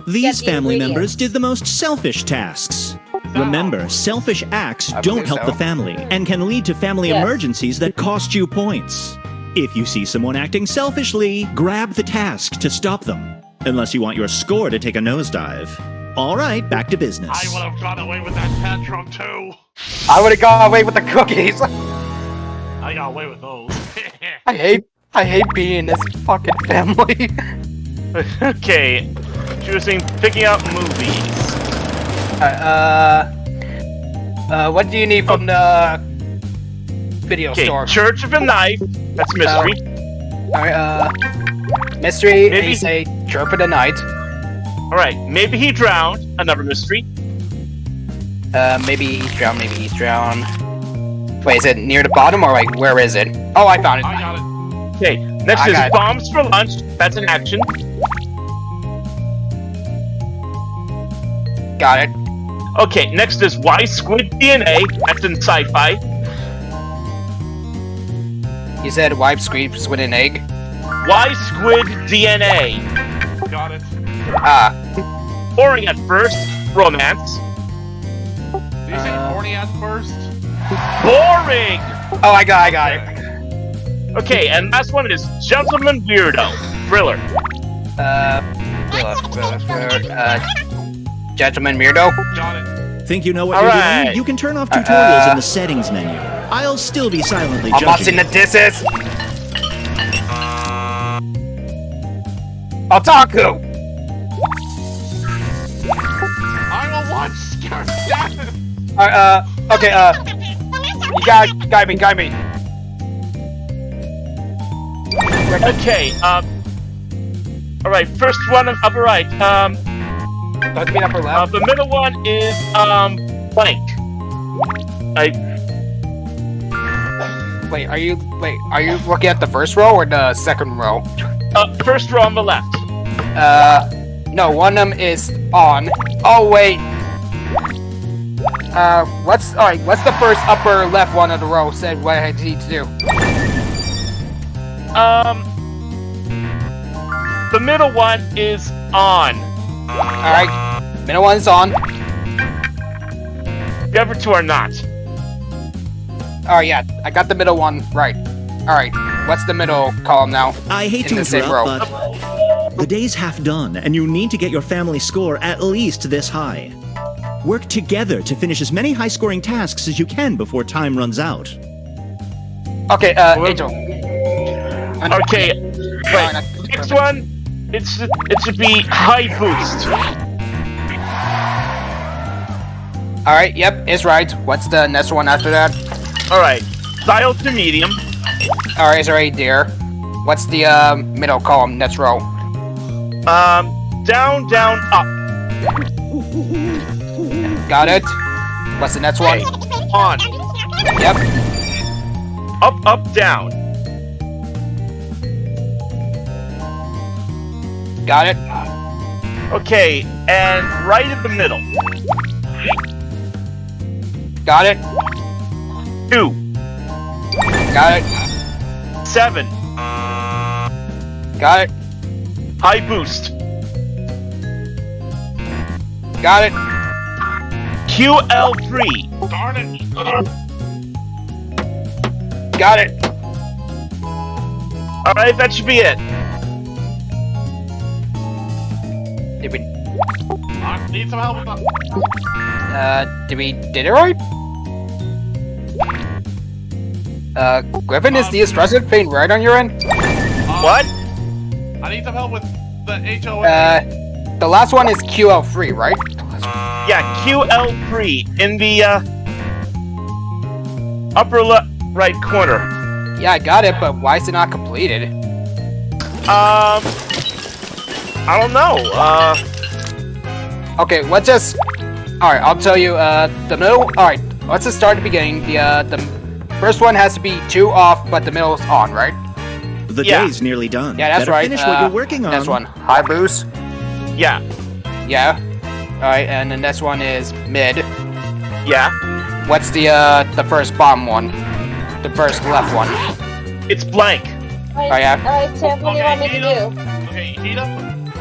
These get the family ingredients. members did the most selfish tasks. Remember, selfish acts don't help the family and can lead to family Yes. emergencies that cost you points. If you see someone acting selfishly, grab the task to stop them. Unless you want your score to take a nosedive. All right, back to business. I would have gone away with that tantrum too. I would have gone away with the cookies. I got away with those. I hate being in this fucking family. Okay, choosing picking out movies. What do you need from the video store? Church of a Knife. That's mystery. Mystery. Maybe And you say Chirp of the Night. All right, maybe he drowned. Another mystery. Maybe he's drowned. Maybe he's drowned. Wait, is it near the bottom or like where is it? Oh, I found it. I got it. Okay, next I is got it. bombs for lunch. That's an action. Got it. Okay, next is why squid DNA. That's in sci-fi. You said wipe squeeze with an egg. Why squid DNA? Got it. Boring at first. Romance. Did you say horny at first? Boring. Oh, I got it. Okay, and last one is Gentleman Weirdo. Thriller. Gentleman Weirdo. Got it. Think you know what All you're right. doing? You can turn off tutorials in the settings menu. I'll still be silently I'm judging watching you. the disses. Otaku. I'm a watch scared. Okay, you gotta guide me. Okay, alright, first one on upper right. Does it mean upper left? The middle one is, blank. Wait, are you looking at the first row or the second row? First row on the left. No, one of them is on. Oh, wait. What's the first upper left one of the row said what I need to do? The middle one is on. Alright, middle one's on. The other two are not. Oh yeah, I got the middle one right. Alright, what's the middle column now? I hate In to the same interrupt, row. but the day's half done, and you need to get your family score at least this high. Work together to finish as many high-scoring tasks as you can before time runs out. Okay, Angel. Okay, right. Next one, it should be high boost. Alright, yep, it's right. What's the next one after that? Alright, dial to medium. Alright, it's right there. What's the middle column, next row? Down, down, up. Got it. What's the next one? On. Yep. Up, up, down. Got it. Okay, and right in the middle. Got it. 2. Got it. 7. Got it. High boost. Got it. QL3. Darn it. Got it. Alright, that should be it. Did we I need some help with that. did it right? Griffin, is the espresso thing right on your end? What? I need some help with the HOA. The last one is QL3, right? Yeah, QL3 in the upper right corner. Yeah, I got it, but why is it not completed? I don't know. Okay, let's just. Alright, I'll tell you, the middle. Alright, let's just start at the beginning. The first one has to be 2 off, but the middle's on, right? The day's nearly done. Yeah, that's Better right. Finish what you're working on. Next one, high boost. Yeah. Yeah. Alright, and the next one is mid. Yeah. What's the first bottom one? The first left one. It's blank. Alright, yeah. Alright, Jeff, what do you want me to do? Okay, heat up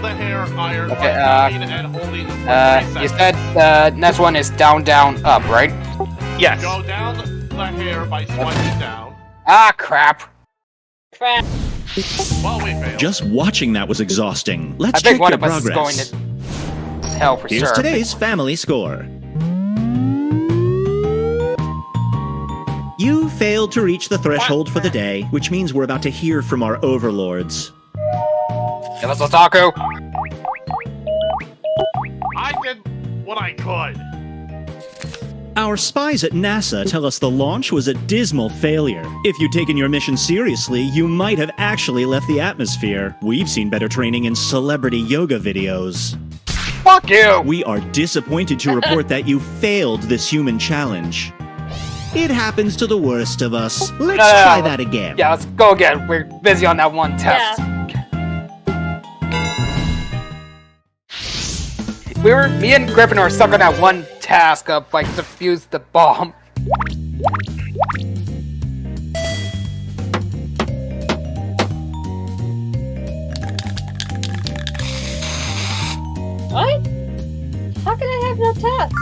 the hair iron by Okay, tapping and holding for 3 seconds. you said next one is down, down, up, right? Yes. Go down the hair by swiping down. Ah, crap. Crap. Well, we failed. Just watching that was exhausting. Let's I think check one your of us is progress. going to hell for Here's sure. today's family score. You failed to reach the threshold for the day, which means we're about to hear from our overlords. Give us Otaku. I did what I could. Our spies at NASA tell us the launch was a dismal failure. If you'd taken your mission seriously, you might have actually left the atmosphere. We've seen better training in celebrity yoga videos. Fuck you! We are disappointed to report that you failed this human challenge. It happens to the worst of us. Let's try that again. Yeah, let's go again. We're busy on that one test. Me and Griffin are stuck on that one task of, like, defuse the bomb. What? How can I have no tests?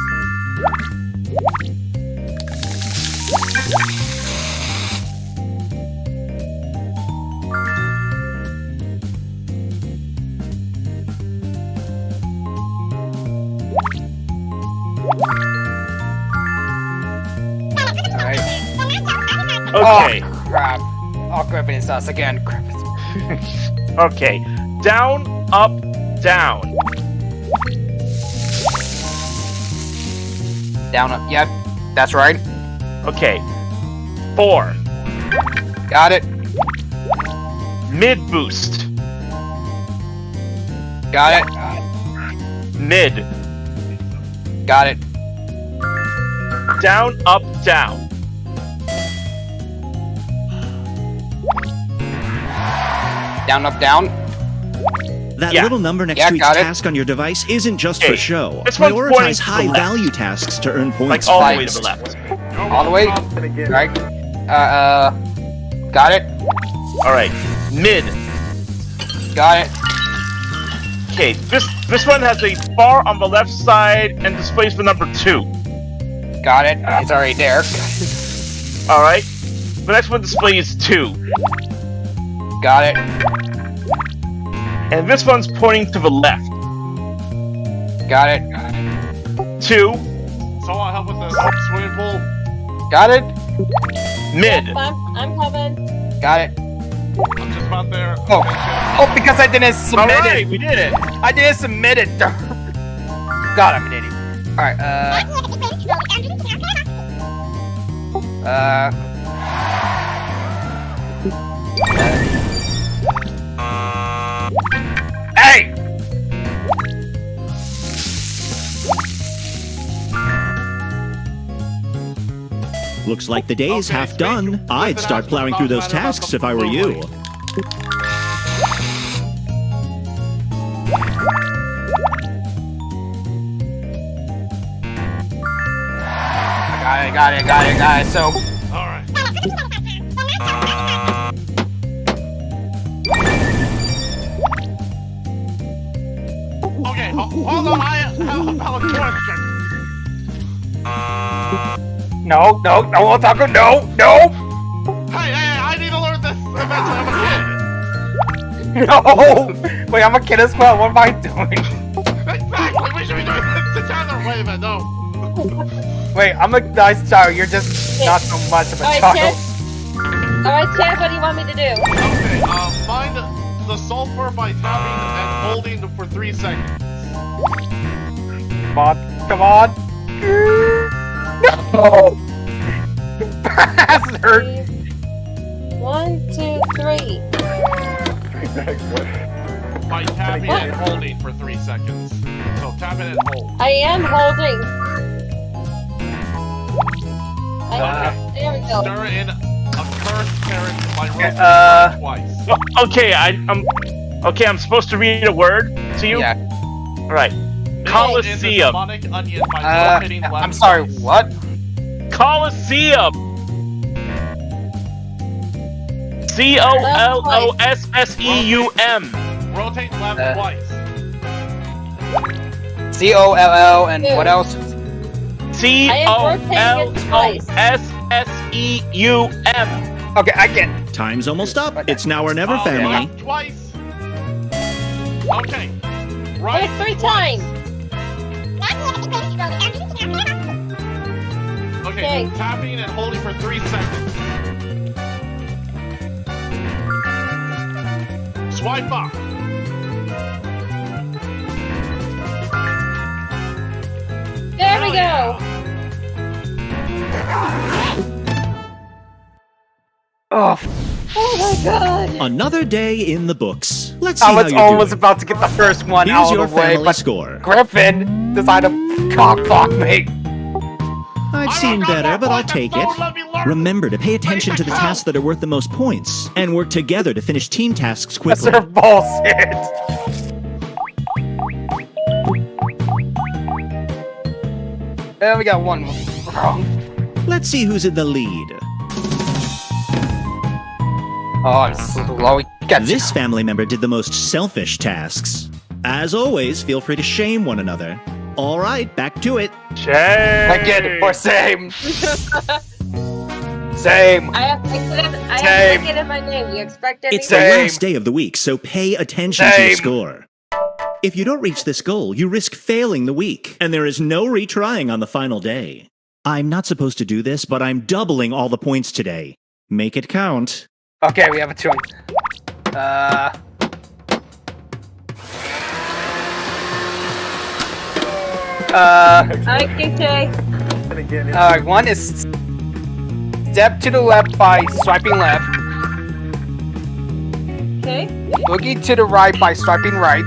Okay. Oh, crap. Oh, Griffin is us again. Okay. Down, up, down. Down, up. Yep, that's right. Okay. 4. Got it. Mid boost. Got it. Mid. Got it. Down, up, down. Down, up, down. That Yeah. little number next Yeah, to each got it. task on your device isn't just Okay, for show. this one's pointing Prioritize to the high-value tasks to earn Like points all the way to fast. the left. All the way. Right. Got it. Alright. Mid. Got it. Okay, this one has a bar on the left side and displays the number 2. Got it. It's already there. Alright. The next one displays 2. Got it. And this one's pointing to the left. Got it. 2. Someone help with the swimming pool. Got it. Mid. I'm coming. Got it. I'm just about there. Oh, because I didn't submit Alright, it. we did it. I didn't submit it. God, I'm an idiot. Alright, Hey! Looks like the day's Okay, half done. I'd start plowing through those tasks if I were you. Got it. So, Alright. Okay, hold on. I have a question. no, Otaku, no! Hey, I need to learn this eventually. I'm a kid. No! Wait, I'm a kid as well. What am I doing? Exactly. We should be doing this together. Wait a minute. No. Wait, I'm a nice child. You're just not so much of a Alright, child. Alright, Chad, what do you want me to do? Okay. Find the sulfur by tapping and holding for 3 seconds. Come on. No! Bastard! 1, 2, 3. by tapping and holding for 3 seconds. So tap it and hold. I am holding. There we go. Stir in a cursed carrot by rotating twice. I'm supposed to read a word to you? Yeah. Alright. Coliseum. I'm sorry, what? Coliseum! Colossseum. Rotate left twice. COLL and what else? COLOSSEUM. Okay, I get it. Time's almost up. It's now or never, family. Twice. Okay. Right. 3 times. Okay. Tapping and holding for 3 seconds. Swipe up. There we go. Oh. Oh my god. Another day in the books. Let's see I how was you're almost doing. about to get the first one Here's out your of the way, family but score. Griffin decided to cock-fuck me. I've seen better, but I'll take it. Remember to pay attention to the tasks that are worth the most points, and work together to finish team tasks quickly. That's their bullshit. Yeah, we got one wrong. Let's see who's in the lead. Oh, I'm slow. This family member did the most selfish tasks. As always, feel free to shame one another. All right, back to it. Shame. I get it, or same. Same. I have to get in my name. You expect anything? It's the last day of the week, so pay attention to your score. If you don't reach this goal, you risk failing the week, and there is no retrying on the final day. I'm not supposed to do this, but I'm doubling all the points today. Make it count. Okay, we have a 2. Hi, KJ. One is step to the left by swiping left. Okay. Boogie to the right by swiping right.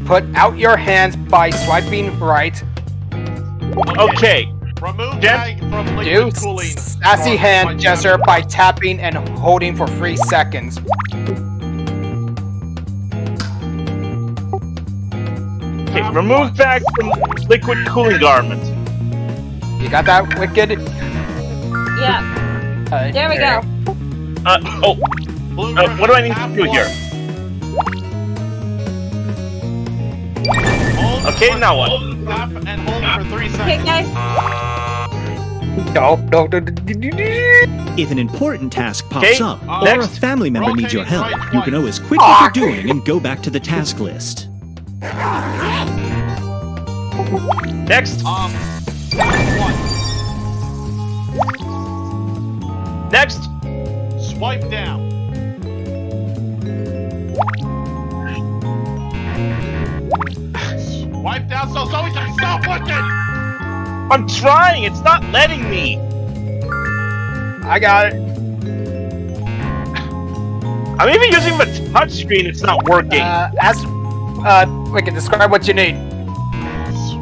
Put out your hands by swiping right. Okay. Remove bag from Do liquid cooling. sassy hand gesture by tapping and holding for 3 seconds. Okay, remove bag from liquid cooling garment. You got that, Wicked? Yeah. There we go. What do I need to do here? Okay, now what? Tap and hold for 3 seconds. Okay, guys. No. If an important task pops up, or a next. family member needs your help, you can always quit what you're doing and go back to the task list. Next. Next. Swipe down. Swipe down so we can stop looking. I'm trying. It's not letting me. I got it. I'm even using the touchscreen. It's not working. Wicked, describe what you need.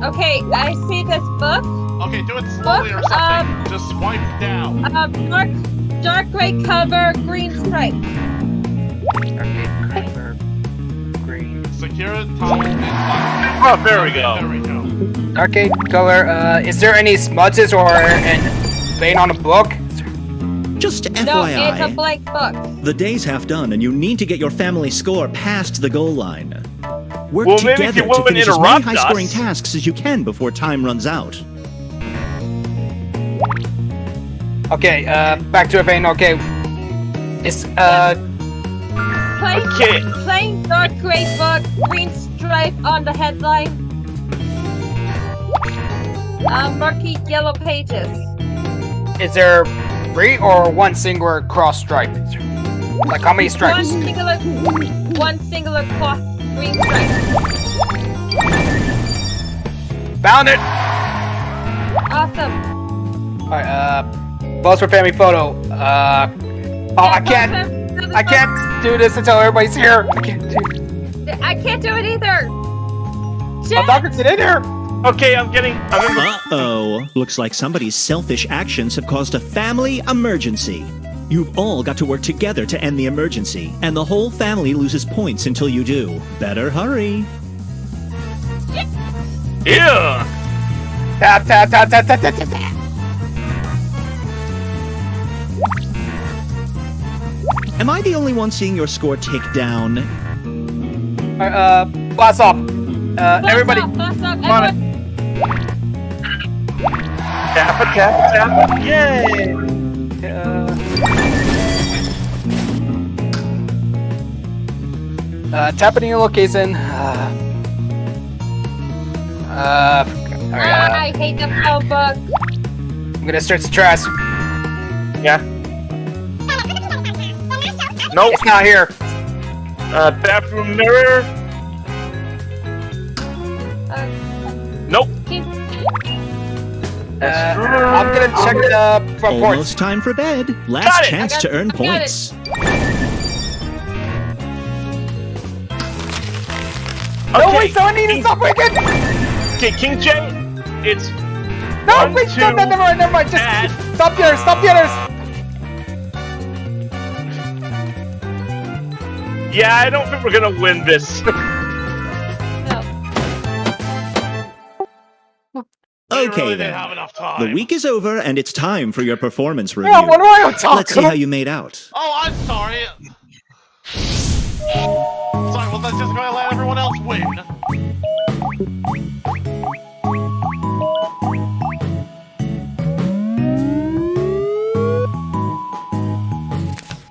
Okay, I see this book. Okay, do it slowly or something. Just swipe down. Dark gray cover, green stripe. Secure it, top, and button. Oh, there we go. There we go. Arcade color, is there any smudges or an vein on the book? Just FYI, No, it's a blank book. the day's half done and you need to get your family score past the goal line. Work Well, maybe if together you to wouldn't finish as many interrupt high-scoring us. tasks as you can before time runs out. Okay, back to a vein, okay. It's, Plain dark gray book, green stripe on the headline. Murky yellow pages. is there 3 or 1 singular cross stripe? Like, how many stripes? One singular cross green stripe. Found it! Awesome. Alright, pose for family photo. I can't. I can't do this until everybody's here. I can't do I can't do it either. I'm not gonna sit in here. Okay, I'm in. Uh-oh. Looks like somebody's selfish actions have caused a family emergency. You've all got to work together to end the emergency, and the whole family loses points until you do. Better hurry. Yeah. Tap, tap, tap, tap, tap, tap, tap. Am I the only one seeing your score tick down? Blast off. Everybody. Blast off, Come on. Tap. Yay. Tap in your location. I hate the phone book. I'm gonna search the trash. Yeah. Nope. It's not here. Bathroom mirror. Nope. I'm gonna check the front porch. Almost time for bed. Last chance to earn points. No, wait, someone needs to stop breaking! Okay, King J, it's... No, one, wait, two, no, never mind, just stop the others, Yeah, I don't think we're gonna win this. Okay then. The week is over and it's time for your performance review. Yeah, what do I talk Let's see how you made out. Oh, I'm sorry. Sorry, well, that's just gonna let everyone else win.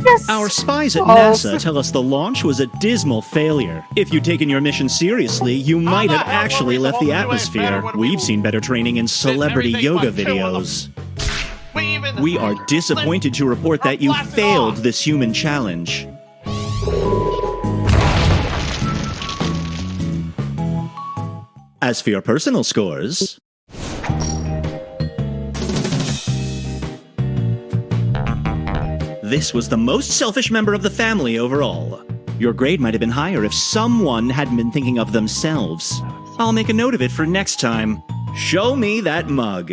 Yes. Our spies at NASA tell us the launch was a dismal failure. If you'd taken your mission seriously, you might have actually left the atmosphere. We've seen better training in celebrity yoga videos. We are disappointed to report that you failed this human challenge. As for your personal scores... This was the most selfish member of the family overall. Your grade might have been higher if someone hadn't been thinking of themselves. I'll make a note of it for next time. Show me that mug.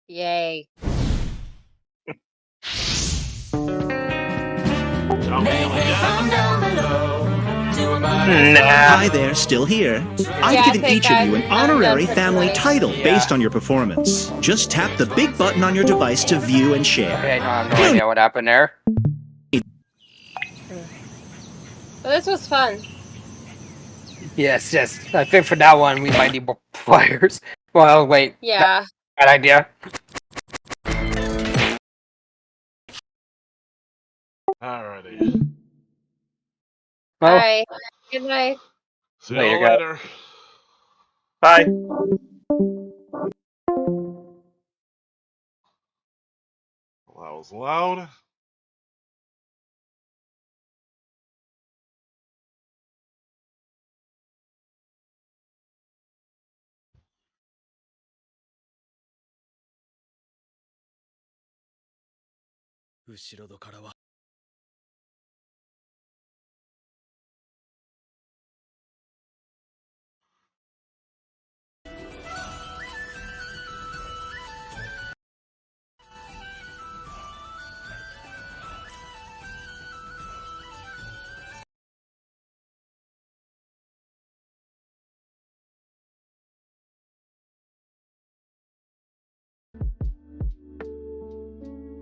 Yay. Hi there, still here. I've given each of you an honorary family title based on your performance. Just tap the big button on your device to view and share. Okay, no, I have no idea what happened there. Well, this was fun. Yes. I think for that one we might need more players. Well, wait. Yeah. Bad idea. Alrighty. Well, Alright. Good night. See you later. Bye. Well, that was loud.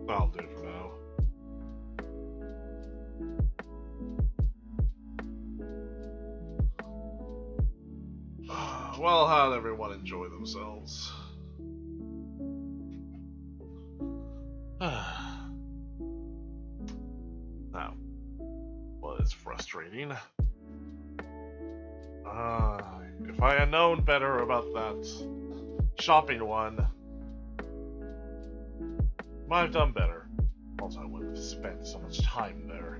That'll do for now. Well, how'd everyone enjoy themselves? Now, well, it's frustrating. If I had known better about that shopping one, might have done better. Also, I wouldn't have spent so much time there.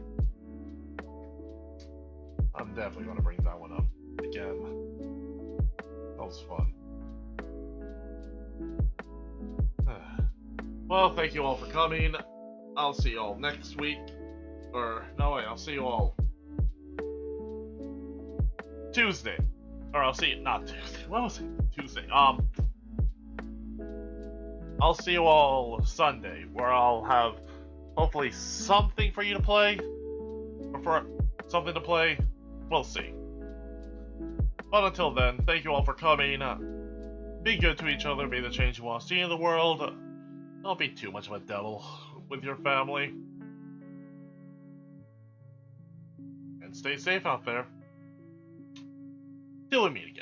I'm definitely going to bring that one up again. That was fun. Well, thank you all for coming. I'll see you all next week. Or, no wait, I'll see you all Tuesday. Or I'll see you, not Tuesday, what was it? Tuesday. I'll see you all Sunday, where I'll have hopefully something for you to play. Or for something to play. We'll see. But until then, thank you all for coming. Be good to each other, be the change you want to see in the world. Don't be too much of a devil with your family. And stay safe out there. Till we meet again.